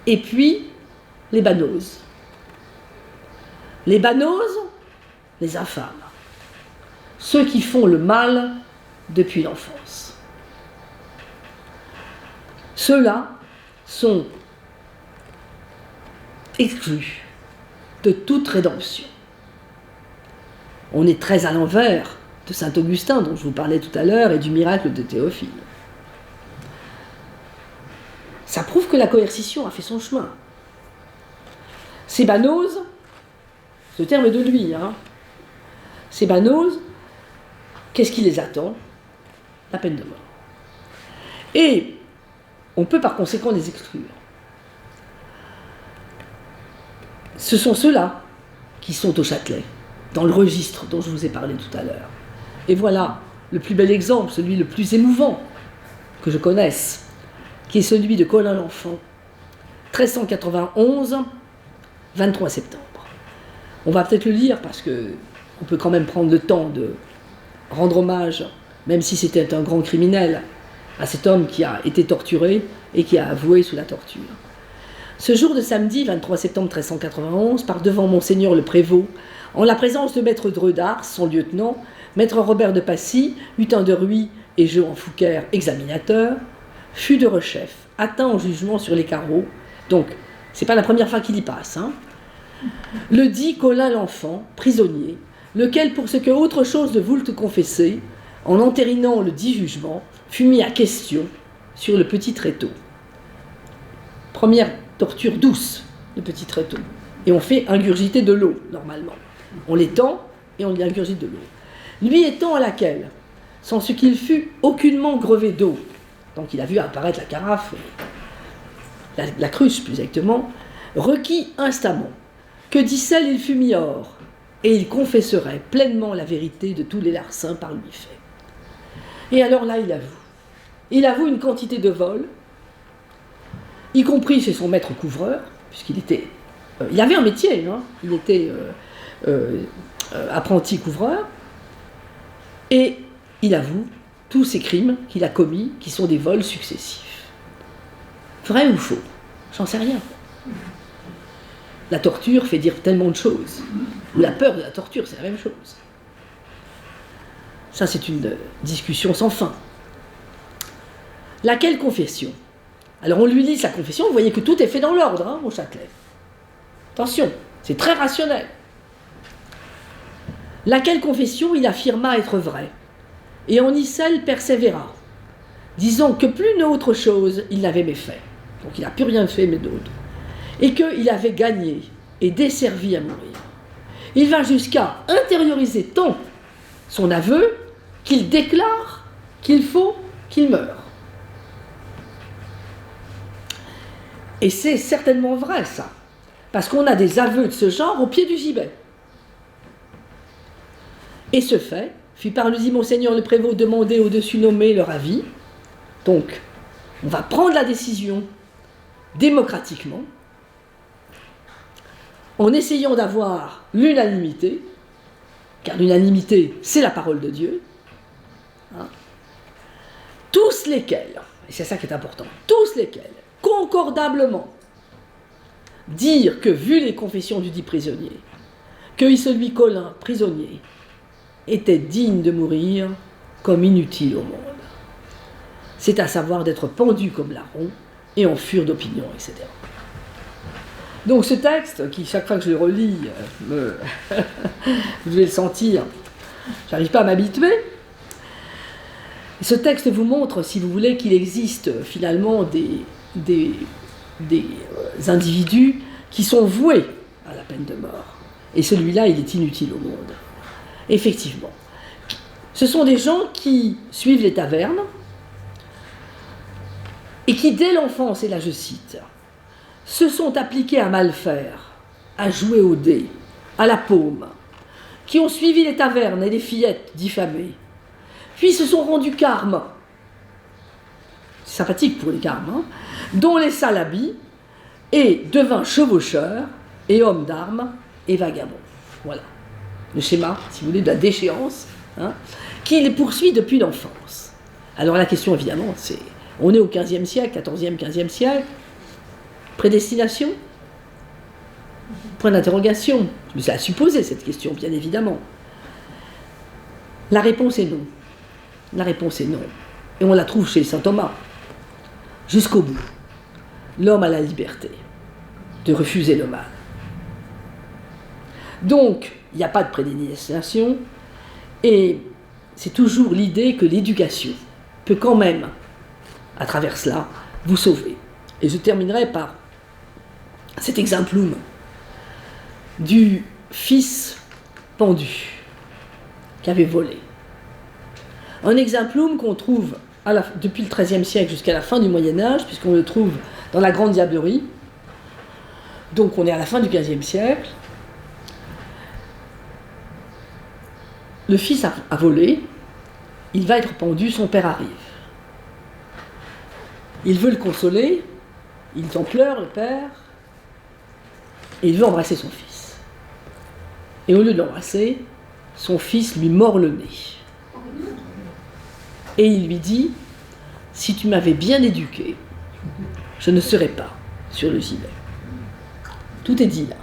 Et puis, les banoses. Les banoses, les infâmes. Ceux qui font le mal depuis l'enfance. Ceux-là sont exclus de toute rédemption. On est très à l'envers de saint Augustin, dont je vous parlais tout à l'heure, et du miracle de Théophile. Ça prouve que la coercition a fait son chemin. Ces banoses, ce terme est de lui, ces banoses, qu'est-ce qui les attend ? La peine de mort. Et on peut par conséquent les exclure. Ce sont ceux-là qui sont au Châtelet, dans le registre dont je vous ai parlé tout à l'heure. Et voilà le plus bel exemple, celui le plus émouvant que je connaisse, qui est celui de Colin l'Enfant, 1391, 23 septembre. On va peut-être le lire parce qu'on peut quand même prendre le temps de rendre hommage, même si c'était un grand criminel, à cet homme qui a été torturé et qui a avoué sous la torture. Ce jour de samedi, 23 septembre 1391, par devant Monseigneur le Prévôt, en la présence de maître Dredars, son lieutenant, maître Robert de Passy, Hutin de Ruy et Jehan Fouquer, examinateur, fut de rechef, atteint en jugement sur les carreaux. Donc, c'est pas la première fois qu'il y passe, hein. Le dit Colin l'Enfant, prisonnier, lequel, pour ce que autre chose ne voulut confesser, en entérinant le dit jugement, fut mis à question sur le petit tréteau. Première torture douce, le petit tréteau. Et on fait ingurgiter de l'eau, normalement. On l'étend et on y ingurgite de l'eau. Lui étant à laquelle, sans ce qu'il fût aucunement grevé d'eau, donc il a vu apparaître la carafe, la cruche plus exactement, requis instamment que d'icelle il fût mis hors, et il confesserait pleinement la vérité de tous les larcins par lui faits. Et alors là, il avoue. Il avoue une quantité de vols, y compris chez son maître couvreur, puisqu'il était... il avait un métier, hein, il était apprenti couvreur, et il avoue tous ces crimes qu'il a commis, qui sont des vols successifs. Vrai ou faux? J'en sais rien. La torture fait dire tellement de choses. Ou la peur de la torture, c'est la même chose. Ça, c'est une discussion sans fin. Laquelle confession? Alors, on lui lit sa confession, vous voyez que tout est fait dans l'ordre, hein, au Châtelet. Attention, c'est très rationnel. Laquelle confession il affirma être vraie, et en icelle persévéra, disant que plus n'autre chose il n'avait méfait. Donc, il n'a plus rien fait, mais d'autre. Et qu'il avait gagné et desservi à mourir. Il va jusqu'à intérioriser tant son aveu qu'il déclare qu'il faut qu'il meure. Et c'est certainement vrai, ça, parce qu'on a des aveux de ce genre au pied du gibet. Et ce fait fut par le dit Monseigneur le Prévôt demander au-dessus nommé leur avis. Donc, on va prendre la décision démocratiquement, en essayant d'avoir l'unanimité, car l'unanimité, c'est la parole de Dieu, hein, tous lesquels, et c'est ça qui est important, tous lesquels, concordablement, dire que, vu les confessions du dit prisonnier, que celui Colin, prisonnier, était digne de mourir comme inutile au monde. C'est à savoir d'être pendu comme larron et en fure d'opinion, etc. Donc ce texte, qui chaque fois que je le relis, vous devez le sentir, j'arrive pas à m'habituer. Ce texte vous montre, si vous voulez, qu'il existe finalement des individus qui sont voués à la peine de mort. Et celui-là, il est inutile au monde. Effectivement. Ce sont des gens qui suivent les tavernes et qui, dès l'enfance, et là je cite, se sont appliqués à mal faire, à jouer au dé, à la paume, qui ont suivi les tavernes et les fillettes diffamées, puis se sont rendus carmes, c'est sympathique pour les carmes, hein, dont les salabis, et devint chevaucheurs, et hommes d'armes, et vagabonds. Voilà le schéma, si vous voulez, de la déchéance, hein, qui les poursuit depuis l'enfance. Alors la question, évidemment, c'est, on est au XVe siècle, XIVe, XVe siècle, prédestination? Point d'interrogation. Mais ça a supposé cette question, bien évidemment. La réponse est non. La réponse est non. Et on la trouve chez saint Thomas. Jusqu'au bout. L'homme a la liberté de refuser le mal. Donc, il n'y a pas de prédestination, et c'est toujours l'idée que l'éducation peut quand même, à travers cela, vous sauver. Et je terminerai par cet exemplum du fils pendu qui avait volé. Un exemplum qu'on trouve depuis le XIIIe siècle jusqu'à la fin du Moyen-Âge, puisqu'on le trouve dans la Grande Diablerie. Donc on est à la fin du XVe siècle. Le fils a volé, il va être pendu, son père arrive. Il veut le consoler, il en pleure, le père, et il veut embrasser son fils. Et au lieu de l'embrasser, son fils lui mord le nez. Et il lui dit, si tu m'avais bien éduqué, je ne serais pas sur le gibet. Tout est dit là.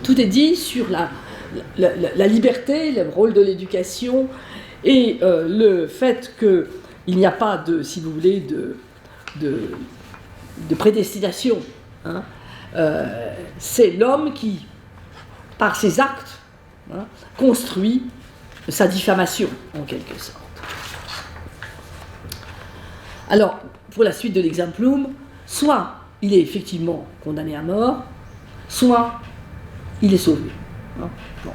Tout est dit sur la liberté, le rôle de l'éducation et le fait qu'il n'y a pas de, si vous voulez, de prédestination. Hein. C'est l'homme qui, par ses actes, hein, construit sa diffamation, en quelque sorte. Alors, pour la suite de l'exemplum, soit il est effectivement condamné à mort, soit il est sauvé. Hein. Bon.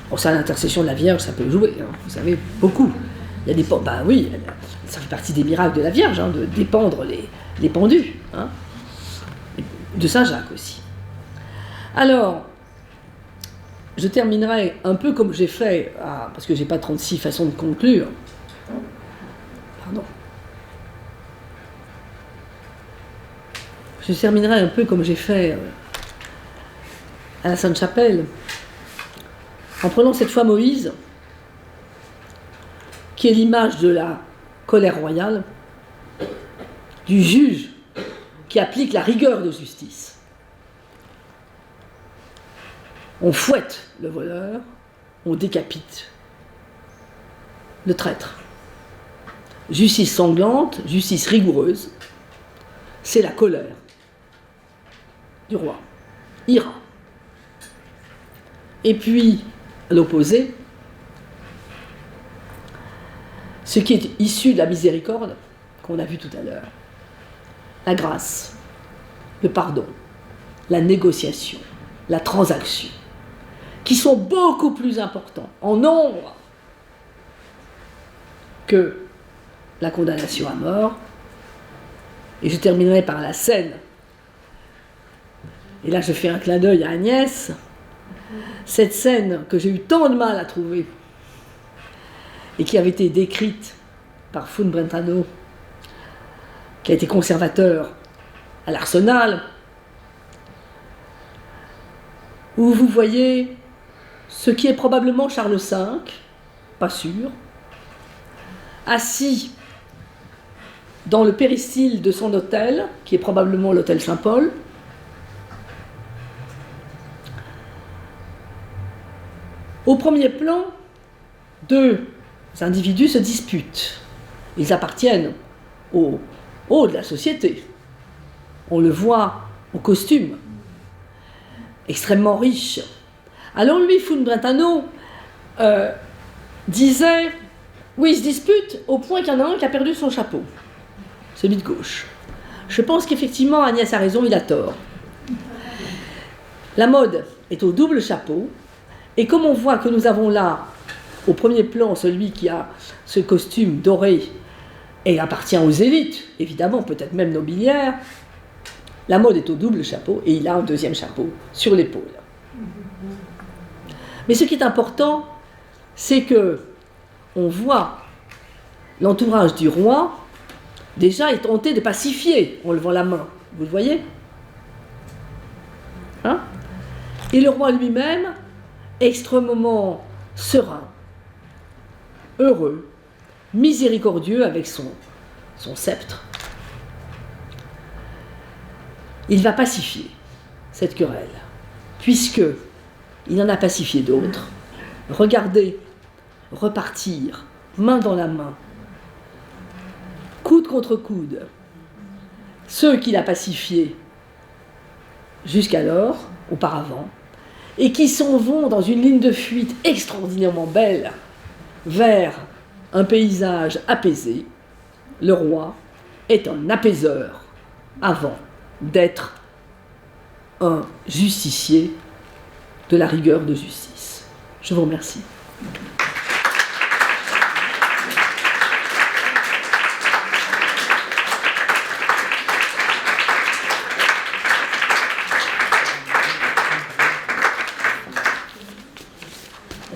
Bon, ça, l'intercession de la Vierge, ça peut jouer, hein, vous savez, beaucoup. Il y a des ben oui, ça fait partie des miracles de la Vierge, hein, de dépendre les pendus. Hein. De Saint Jacques aussi. Alors, je terminerai un peu comme j'ai fait, parce que j'ai pas 36 façons de conclure. Pardon. Je terminerai un peu comme j'ai fait à la Sainte-Chapelle, en prenant cette fois Moïse, qui est l'image de la colère royale, du juge qui applique la rigueur de justice. On fouette le voleur, on décapite le traître. Justice sanglante, justice rigoureuse, c'est la colère du roi, ira. Et puis, à l'opposé, ce qui est issu de la miséricorde, qu'on a vu tout à l'heure, la grâce, le pardon, la négociation, la transaction, qui sont beaucoup plus importants en nombre que la condamnation à mort. Et je terminerai par la scène. Et là, je fais un clin d'œil à Agnès. Cette scène que j'ai eu tant de mal à trouver et qui avait été décrite par Fun Brentano, qui a été conservateur à l'Arsenal, où vous voyez ce qui est probablement Charles V, pas sûr, assis dans le péristyle de son hôtel, qui est probablement l'hôtel Saint-Paul, au premier plan, deux individus se disputent. Ils appartiennent au haut de la société. On le voit au costume, extrêmement riche. Alors lui, Fun Brentano, disait, oui, ils se disputent au point qu'il y en a un qui a perdu son chapeau, celui de gauche. Je pense qu'effectivement, Agnès a raison, il a tort. La mode est au double chapeau, et comme on voit que nous avons là, au premier plan, celui qui a ce costume doré et appartient aux élites, évidemment, peut-être même nobiliaires, la mode est au double chapeau, et il a un deuxième chapeau sur l'épaule. Mais ce qui est important, c'est que on voit l'entourage du roi déjà est tenté de pacifier en levant la main. Vous le voyez, hein? Et le roi lui-même, extrêmement serein, heureux, miséricordieux avec son sceptre. Il va pacifier cette querelle, puisque il en a pacifié d'autres. Regardez repartir, main dans la main, coude contre coude, ceux qu'il a pacifiés jusqu'alors, auparavant, et qui s'en vont dans une ligne de fuite extraordinairement belle vers un paysage apaisé. Le roi est un apaiseur avant d'être un justicier de la rigueur de justice. Je vous remercie.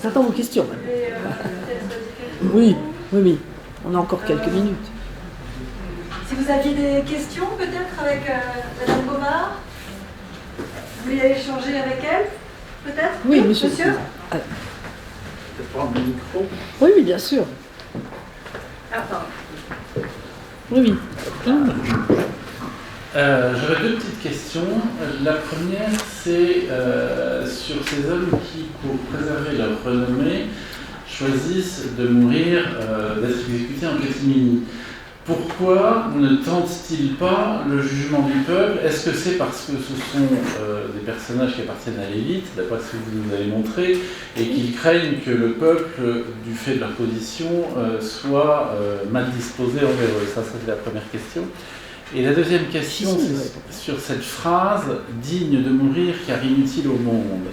J'attends vos questions. Oui, on a encore quelques minutes.
C'est Vous aviez des questions peut-être avec Madame Bovard? Vous voulez échanger avec elle, peut-être?
Oui, monsieur.
Peut-être prendre le micro.
Oui, oui, bien sûr.
Ah, pardon.
Oui, oui.
J'aurais deux petites questions. La première, c'est sur ces hommes qui, pour préserver leur renommée, choisissent de mourir, d'être exécutés en catimini. Pourquoi ne tentent-ils pas le jugement du peuple? Est-ce que c'est parce que ce sont des personnages qui appartiennent à l'élite, d'après ce que vous nous avez montré, et qu'ils craignent que le peuple, du fait de leur position, soit mal disposé envers eux? Ça, c'est la première question. Et la deuxième question, c'est sur cette phrase « digne de mourir car inutile au monde ».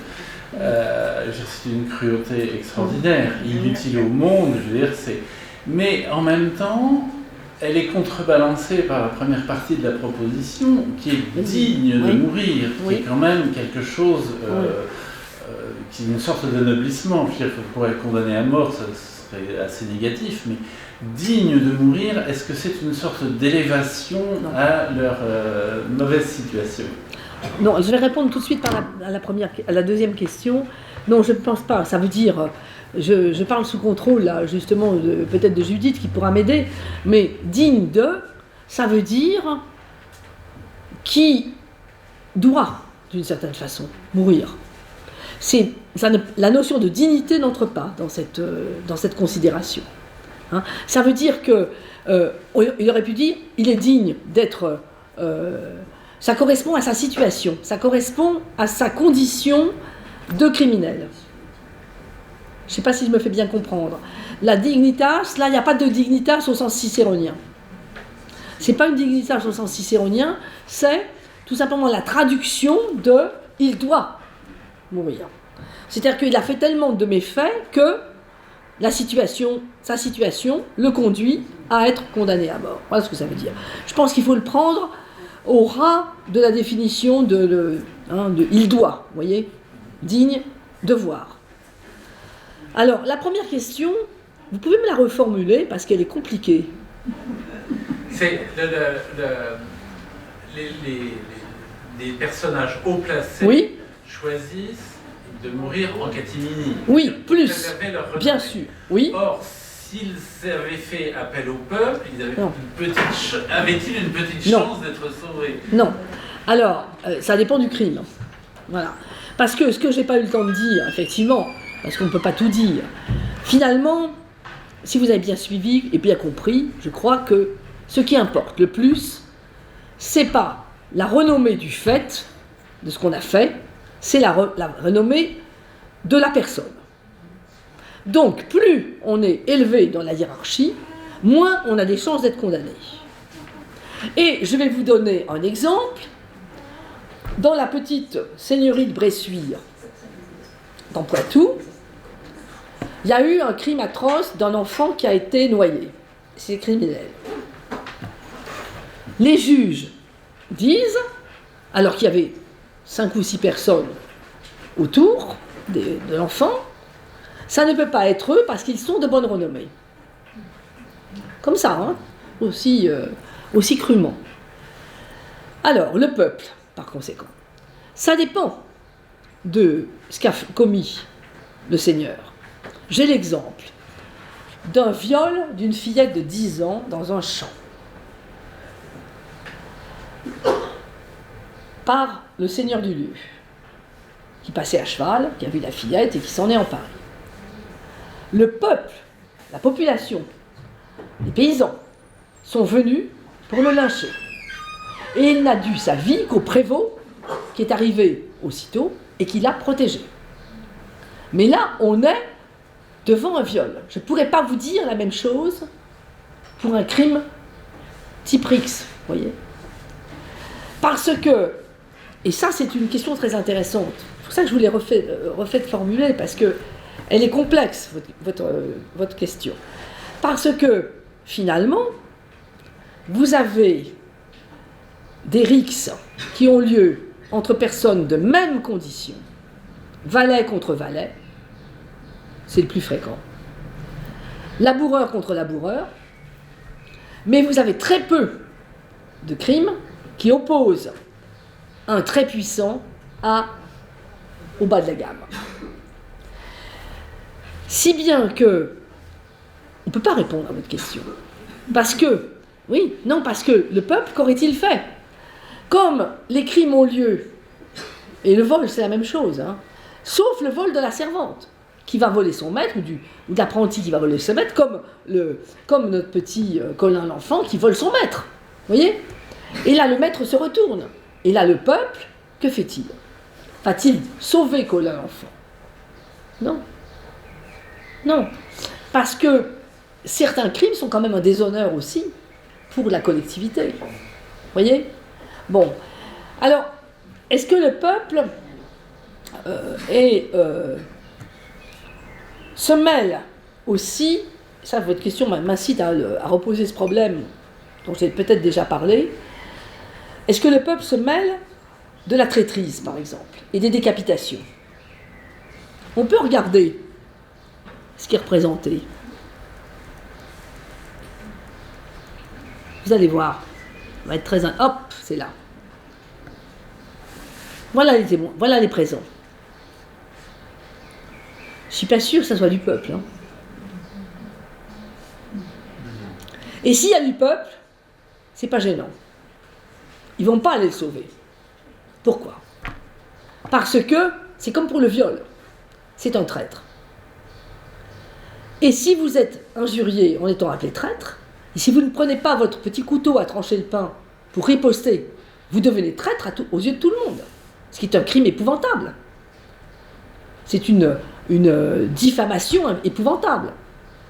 C'est une cruauté extraordinaire. Inutile au monde, je veux dire, c'est... Mais en même temps, elle est contrebalancée par la première partie de la proposition, qui est digne de mourir, qui est quand même quelque chose, qui est une sorte d'anoblissement. Je veux dire, qu'on pourrait condamner à mort, ça serait assez négatif, mais digne de mourir, est-ce que c'est une sorte d'élévation à leur mauvaise situation?
Non, je vais répondre tout de suite à la deuxième question. Non, je ne pense pas. Ça veut dire, je parle sous contrôle, là, justement, peut-être de Judith qui pourra m'aider, mais digne de, ça veut dire qui doit, d'une certaine façon, mourir. La notion de dignité n'entre pas dans cette considération. Hein. Ça veut dire que, il aurait pu dire, il est digne d'être... ça correspond à sa situation, ça correspond à sa condition de criminel. Je ne sais pas si je me fais bien comprendre. La dignitas, là, il n'y a pas de dignitas au sens cicéronien. Ce n'est pas une dignitas au sens cicéronien, c'est tout simplement la traduction de « il doit mourir ». C'est-à-dire qu'il a fait tellement de méfaits que sa situation le conduit à être condamné à mort. Voilà ce que ça veut dire. Je pense qu'il faut le prendre au ras de la définition de il doit, vous voyez, digne, devoir. Alors, la première question, vous pouvez me la reformuler parce qu'elle est compliquée.
C'est les personnages haut placés choisissent de mourir en catimini.
Oui, plus, bien sûr, oui.
Or, s'ils avaient fait appel au peuple, avaient-ils une petite chance d'être sauvés?
Non. Alors, ça dépend du crime. Voilà. Parce que ce que je n'ai pas eu le temps de dire, effectivement, parce qu'on ne peut pas tout dire, finalement, si vous avez bien suivi et bien compris, je crois que ce qui importe le plus, c'est pas la renommée du fait, de ce qu'on a fait, c'est la renommée de la personne. Donc, plus on est élevé dans la hiérarchie, moins on a des chances d'être condamné. Et je vais vous donner un exemple. Dans la petite seigneurie de Bressuire, dans Poitou, il y a eu un crime atroce d'un enfant qui a été noyé. C'est criminel. Les juges disent, alors qu'il y avait 5 ou 6 personnes autour de l'enfant, ça ne peut pas être eux parce qu'ils sont de bonne renommée. Comme ça, hein, aussi crûment. Alors, le peuple, par conséquent, ça dépend de ce qu'a commis le Seigneur. J'ai l'exemple d'un viol d'une fillette de 10 ans dans un champ par le seigneur du lieu, qui passait à cheval, qui a vu la fillette et qui s'en est emparé. Le peuple, la population, les paysans sont venus pour le lyncher. Et il n'a dû sa vie qu'au prévôt qui est arrivé aussitôt et qui l'a protégé. Mais là, on est devant un viol. Je ne pourrais pas vous dire la même chose pour un crime type Rix, vous voyez. Parce que, et ça c'est une question très intéressante, c'est pour ça que je vous l'ai refait formuler, parce qu'elle est complexe, votre question. Parce que, finalement, vous avez des rixes qui ont lieu entre personnes de même condition, valet contre valet, c'est le plus fréquent, laboureur contre laboureur, mais vous avez très peu de crime qui oppose un très puissant au bas de la gamme. Si bien que, on ne peut pas répondre à votre question. Parce que le peuple, qu'aurait-il fait? Comme les crimes ont lieu, et le vol c'est la même chose, sauf le vol de la servante, qui va voler son maître, ou de l'apprenti qui va voler son maître, comme notre petit Colin l'enfant qui vole son maître. Vous voyez? Et là le maître se retourne. Et là le peuple, que fait-il? Va-t-il sauver Colin l'enfant? Non. Non. Parce que certains crimes sont quand même un déshonneur aussi pour la collectivité. Vous voyez? Bon. Alors, est-ce que le peuple se mêle aussi, ça votre question m'incite à reposer ce problème dont j'ai peut-être déjà parlé, est-ce que le peuple se mêle de la traîtrise par exemple et des décapitations? On peut regarder ce qui est représenté. Vous allez voir, ça va être très... Hop, c'est là. Voilà les témoins, voilà les présents. Je ne suis pas sûre que ça soit du peuple. Et s'il y a du peuple, c'est pas gênant. Ils ne vont pas aller le sauver. Pourquoi? Parce que c'est comme pour le viol. C'est un traître. Et si vous êtes injurié en étant appelé traître, et si vous ne prenez pas votre petit couteau à trancher le pain pour riposter, vous devenez traître aux yeux de tout le monde. Ce qui est un crime épouvantable. C'est une diffamation épouvantable,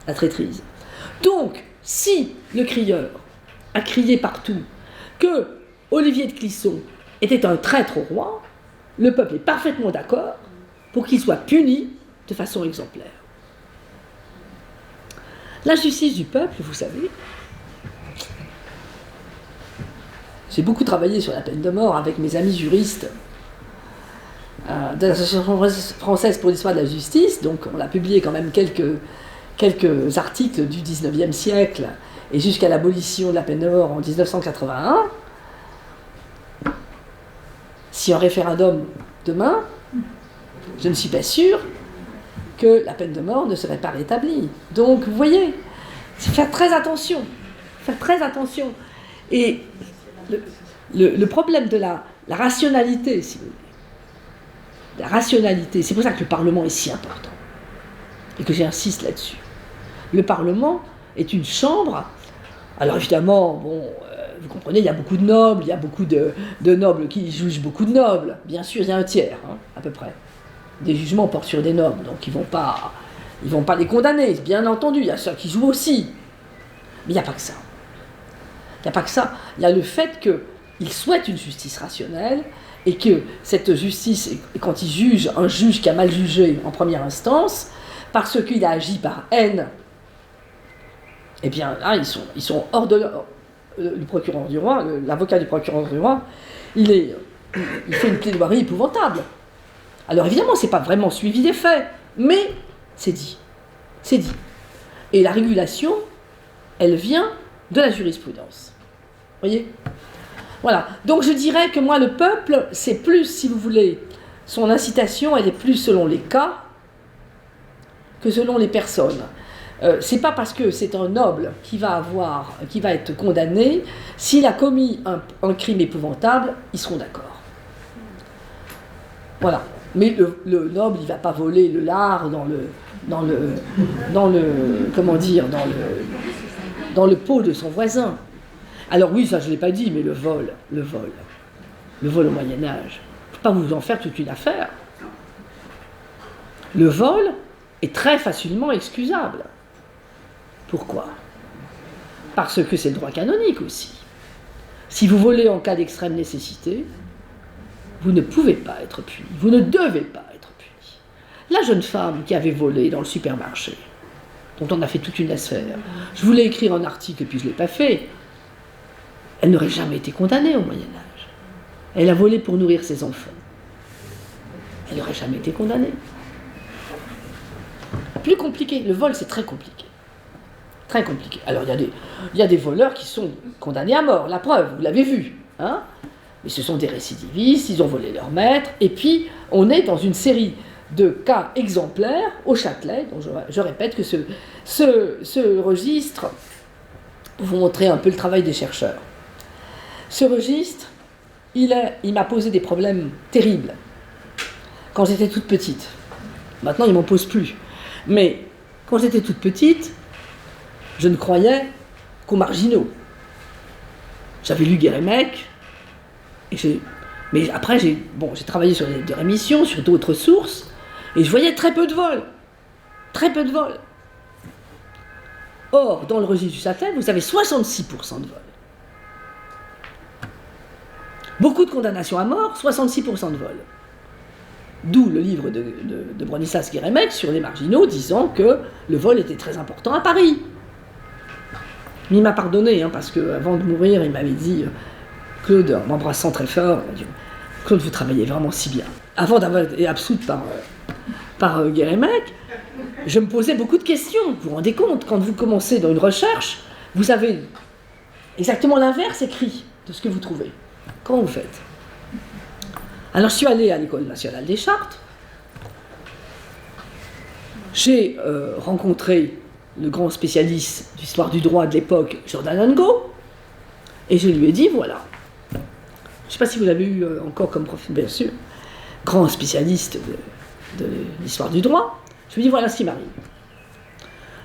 la traîtrise. Donc, si le crieur a crié partout que Olivier de Clisson était un traître au roi, le peuple est parfaitement d'accord pour qu'il soit puni de façon exemplaire. La justice du peuple, vous savez, j'ai beaucoup travaillé sur la peine de mort avec mes amis juristes de l'Association française pour l'histoire de la justice, donc on a publié quand même quelques articles du 19e siècle et jusqu'à l'abolition de la peine de mort en 1981. Si un référendum demain, je ne suis pas sûre que la peine de mort ne serait pas rétablie. Donc, vous voyez, c'est faire très attention. Faire très attention. Et le problème de la rationalité, si vous voulez, la rationalité, c'est pour ça que le Parlement est si important. Et que j'insiste là-dessus. Le Parlement est une chambre. Alors évidemment, bon, vous comprenez, il y a beaucoup de nobles, il y a beaucoup de nobles qui jugent beaucoup de nobles. Bien sûr, il y a un tiers, à peu près. Des jugements portent sur des nobles, donc ils vont pas les condamner, bien entendu, il y a ceux qui jouent aussi. Mais il n'y a pas que ça. Il n'y a pas que ça. Il y a le fait qu'ils souhaitent une justice rationnelle, et que cette justice, quand ils jugent un juge qui a mal jugé en première instance, parce qu'il a agi par haine, eh bien là, ils sont hors de... Le procureur du roi, l'avocat du procureur du roi, il fait une plaidoirie épouvantable. Alors évidemment, ce n'est pas vraiment suivi des faits, mais c'est dit. C'est dit. Et la régulation, elle vient de la jurisprudence. Vous voyez ? Voilà. Donc je dirais que moi, le peuple, c'est plus, si vous voulez, son incitation, elle est plus selon les cas que selon les personnes. C'est pas parce que c'est un noble qui va être condamné, s'il a commis un crime épouvantable, ils seront d'accord. Voilà. Mais le noble, il va pas voler le lard dans le pot de son voisin. Alors oui, ça je l'ai pas dit, mais le vol au Moyen-Âge, faut pas vous en faire toute une affaire. Le vol est très facilement excusable. Pourquoi? Parce que c'est le droit canonique aussi. Si vous volez en cas d'extrême nécessité, vous ne pouvez pas être puni. Vous ne devez pas être puni. La jeune femme qui avait volé dans le supermarché, dont on a fait toute une affaire, je voulais écrire un article et puis je ne l'ai pas fait, elle n'aurait jamais été condamnée au Moyen-Âge. Elle a volé pour nourrir ses enfants. Elle n'aurait jamais été condamnée. Plus compliqué. Le vol, c'est très compliqué. très compliqué. Alors il y a des voleurs qui sont condamnés à mort, la preuve, vous l'avez vu. Hein, mais ce sont des récidivistes, ils ont volé leur maître, et puis on est dans une série de cas exemplaires au Châtelet, dont je répète que ce registre, pour vous montrer un peu le travail des chercheurs, ce registre, il m'a posé des problèmes terribles quand j'étais toute petite. Maintenant, il ne m'en pose plus. Mais quand j'étais toute petite, je ne croyais qu'aux marginaux. J'avais lu Guérémec, mais après, j'ai travaillé sur des rémissions, sur d'autres sources, et je voyais très peu de vols. Très peu de vols. Or, dans le registre du Châtelet, vous avez 66% de vols. Beaucoup de condamnations à mort, 66% de vols. D'où le livre de Bronislas Guérémec sur les marginaux, disant que le vol était très important à Paris. Mais il m'a pardonné, hein, parce qu'avant de mourir, il m'avait dit, Claude, en m'embrassant très fort, il m'a dit, Claude, vous travaillez vraiment si bien. Avant d'avoir été absoute par Guérémec, je me posais beaucoup de questions. Vous vous rendez compte, quand vous commencez dans une recherche, vous avez exactement l'inverse écrit de ce que vous trouvez. Comment vous faites? Alors, je suis allée à l'École nationale des Chartes. J'ai rencontré le grand spécialiste d'histoire du droit de l'époque, Jordan Angot, et je lui ai dit, voilà, je ne sais pas si vous l'avez eu encore comme professeur, bien sûr, grand spécialiste de l'histoire du droit, je lui ai dit, voilà ce qui m'arrive.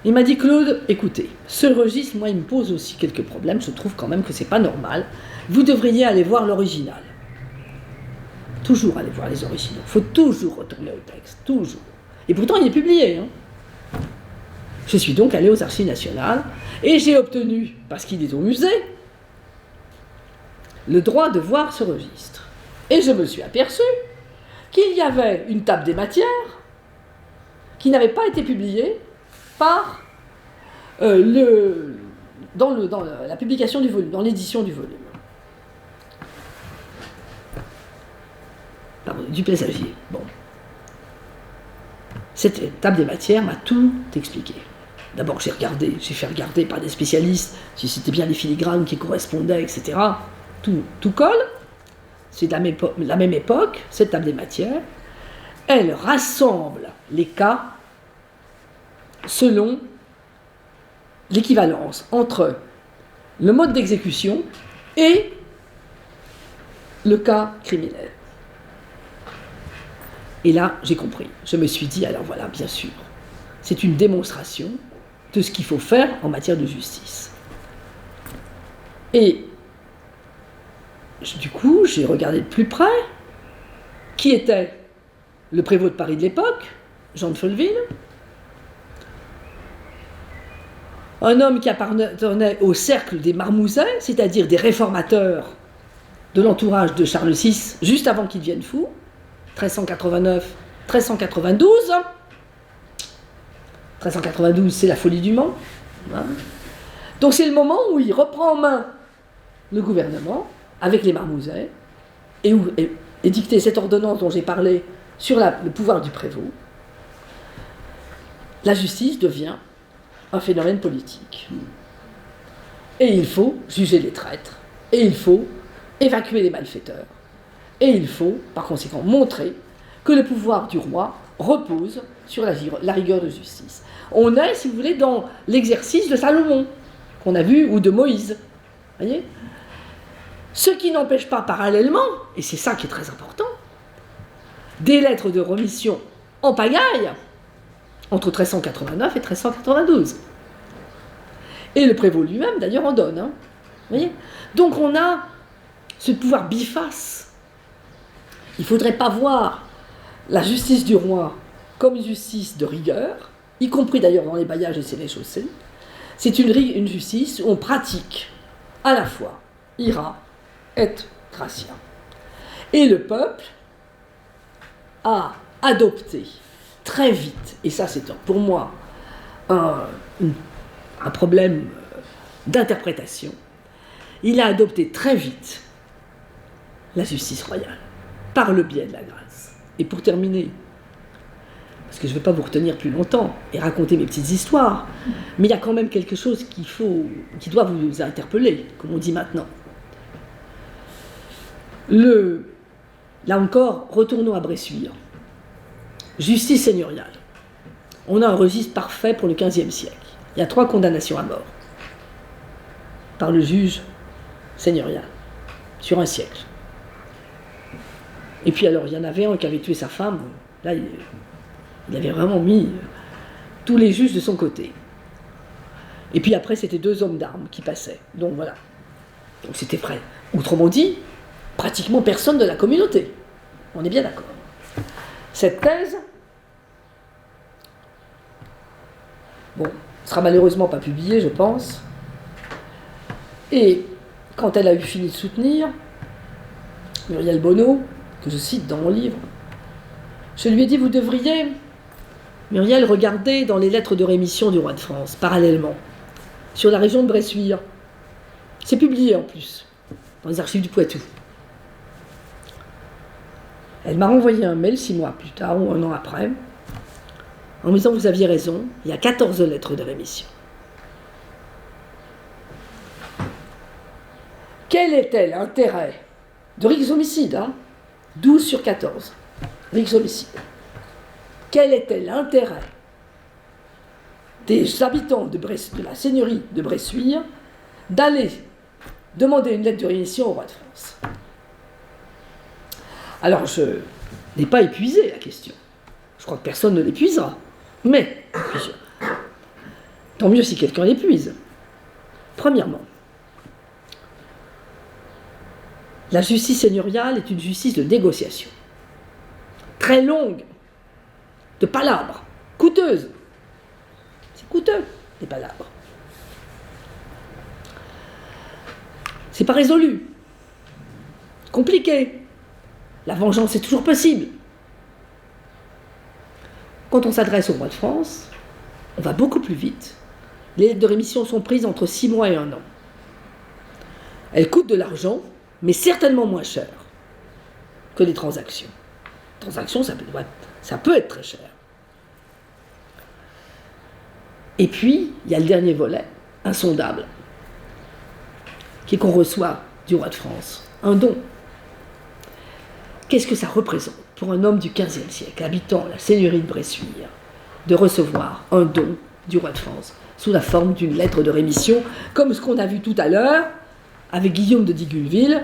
Il m'a dit, Claude, écoutez, ce registre, moi, il me pose aussi quelques problèmes, je trouve quand même que c'est pas normal, vous devriez aller voir l'original. Toujours aller voir les originaux, il faut toujours retourner au texte, toujours. Et pourtant, il est publié, hein. Je suis donc allé aux Archives nationales et j'ai obtenu, parce qu'il est au musée, le droit de voir ce registre. Et je me suis aperçu qu'il y avait une table des matières qui n'avait pas été publiée par dans la publication du volume, dans l'édition du volume. Pardon, du Paysagier. Bon. Cette table des matières m'a tout expliqué. D'abord, j'ai fait regarder par des spécialistes si c'était bien les filigranes qui correspondaient, etc. Tout colle. C'est de la même époque, cette table des matières. Elle rassemble les cas selon l'équivalence entre le mode d'exécution et le cas criminel. Et là, j'ai compris. Je me suis dit, alors voilà, bien sûr, c'est une démonstration de ce qu'il faut faire en matière de justice. Et du coup, j'ai regardé de plus près qui était le prévôt de Paris de l'époque, Jean de Folleville, un homme qui appartenait au cercle des Marmousets, c'est-à-dire des réformateurs de l'entourage de Charles VI, juste avant qu'il devienne fou, 1389, 1392. 1392, c'est la folie du Mans. Donc c'est le moment où il reprend en main le gouvernement avec les Marmousets et où est dictée cette ordonnance dont j'ai parlé sur le pouvoir du prévôt. La justice devient un phénomène politique. Et il faut juger les traîtres, et il faut évacuer les malfaiteurs, et il faut, par conséquent, montrer que le pouvoir du roi repose sur la rigueur de justice. On est, si vous voulez, dans l'exercice de Salomon, qu'on a vu, ou de Moïse. Voyez ? Ce qui n'empêche pas parallèlement, et c'est ça qui est très important, des lettres de remission en pagaille entre 1389 et 1392. Et le prévôt lui-même, d'ailleurs, en donne. Hein. Vous voyez ? Donc on a ce pouvoir biface. Il ne faudrait pas voir la justice du roi comme une justice de rigueur, y compris d'ailleurs dans les bailliages et sénéchaussées. C'est une justice où on pratique à la fois ira et gratia. Et le peuple a adopté très vite, et ça c'est pour moi un problème d'interprétation, il a adopté très vite la justice royale, par le biais de la grâce. Et pour terminer, parce que je ne vais pas vous retenir plus longtemps et raconter mes petites histoires, mais il y a quand même quelque chose qui doit vous interpeller, comme on dit maintenant. Là encore, retournons à Bressuire. Justice seigneuriale. On a un registre parfait pour le XVe siècle. Il y a 3 condamnations à mort par le juge seigneurial sur un siècle. Et puis alors, il y en avait un qui avait tué sa femme. Là, il avait vraiment mis tous les juges de son côté. Et puis après, c'était 2 hommes d'armes qui passaient. Donc voilà. Donc c'était vrai. Autrement dit, pratiquement personne de la communauté. On est bien d'accord. Cette thèse, bon, sera malheureusement pas publiée, je pense. Et quand elle a eu fini de soutenir, Muriel Bonneau, que je cite dans mon livre, je lui ai dit, vous devriez, Muriel, regarder dans les lettres de rémission du roi de France, parallèlement, sur la région de Bressuire. C'est publié en plus, dans les archives du Poitou. Elle m'a renvoyé un mail 6 mois plus tard, ou 1 an après, en me disant, vous aviez raison, il y a 14 lettres de rémission. Quel était l'intérêt de Rix-homicide, 12 sur 14, Rix-homicide. Quel était l'intérêt des habitants de la seigneurie de Bressuire d'aller demander une lettre de rémission au roi de France? Alors, je n'ai pas épuisé la question. Je crois que personne ne l'épuisera. Mais, tant mieux si quelqu'un l'épuise. Premièrement, la justice seigneuriale est une justice de négociation. Très longue, de palabres, coûteuse. C'est coûteux, les palabres. C'est pas résolu. Compliqué. La vengeance est toujours possible. Quand on s'adresse au roi de France, on va beaucoup plus vite. Les lettres de rémission sont prises entre 6 mois et 1 an. Elles coûtent de l'argent, mais certainement moins cher que les transactions. Transactions, ça peut être très cher. Et puis, il y a le dernier volet, insondable, qui est qu'on reçoit du roi de France un don. Qu'est-ce que ça représente pour un homme du XVe siècle, habitant la seigneurie de Bressuire, de recevoir un don du roi de France sous la forme d'une lettre de rémission, comme ce qu'on a vu tout à l'heure avec Guillaume de Digulville.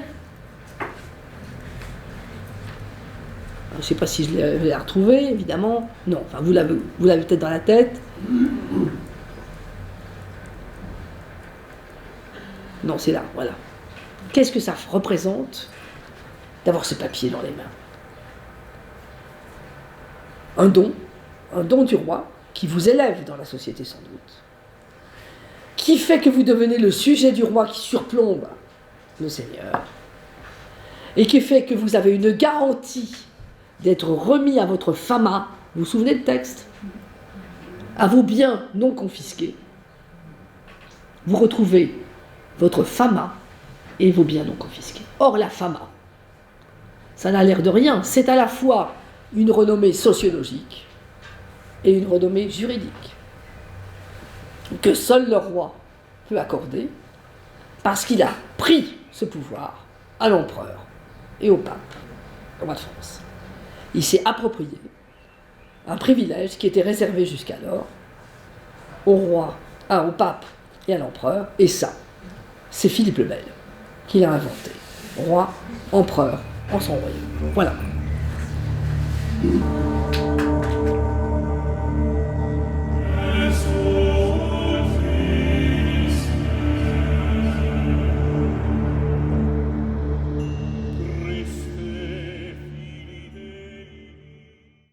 Je ne sais pas si je l'ai retrouvée, évidemment. Non, enfin, vous l'avez peut-être dans la tête. Non, c'est là, voilà. Qu'est-ce que ça représente d'avoir ce papier dans les mains? Un don du roi qui vous élève dans la société sans doute, qui fait que vous devenez le sujet du roi qui surplombe le Seigneur, et qui fait que vous avez une garantie d'être remis à votre fama, vous vous souvenez le texte, à vos biens non confisqués. Vous retrouvez votre fama et vos biens non confisqués. Or, la fama, ça n'a l'air de rien, c'est à la fois une renommée sociologique et une renommée juridique que seul le roi peut accorder parce qu'il a pris ce pouvoir à l'empereur et au pape, au roi de France. Il s'est approprié un privilège qui était réservé jusqu'alors au roi, au pape et à l'empereur, et ça, c'est Philippe le Bel qui l'a inventé. Roi, empereur, en son royaume. Voilà.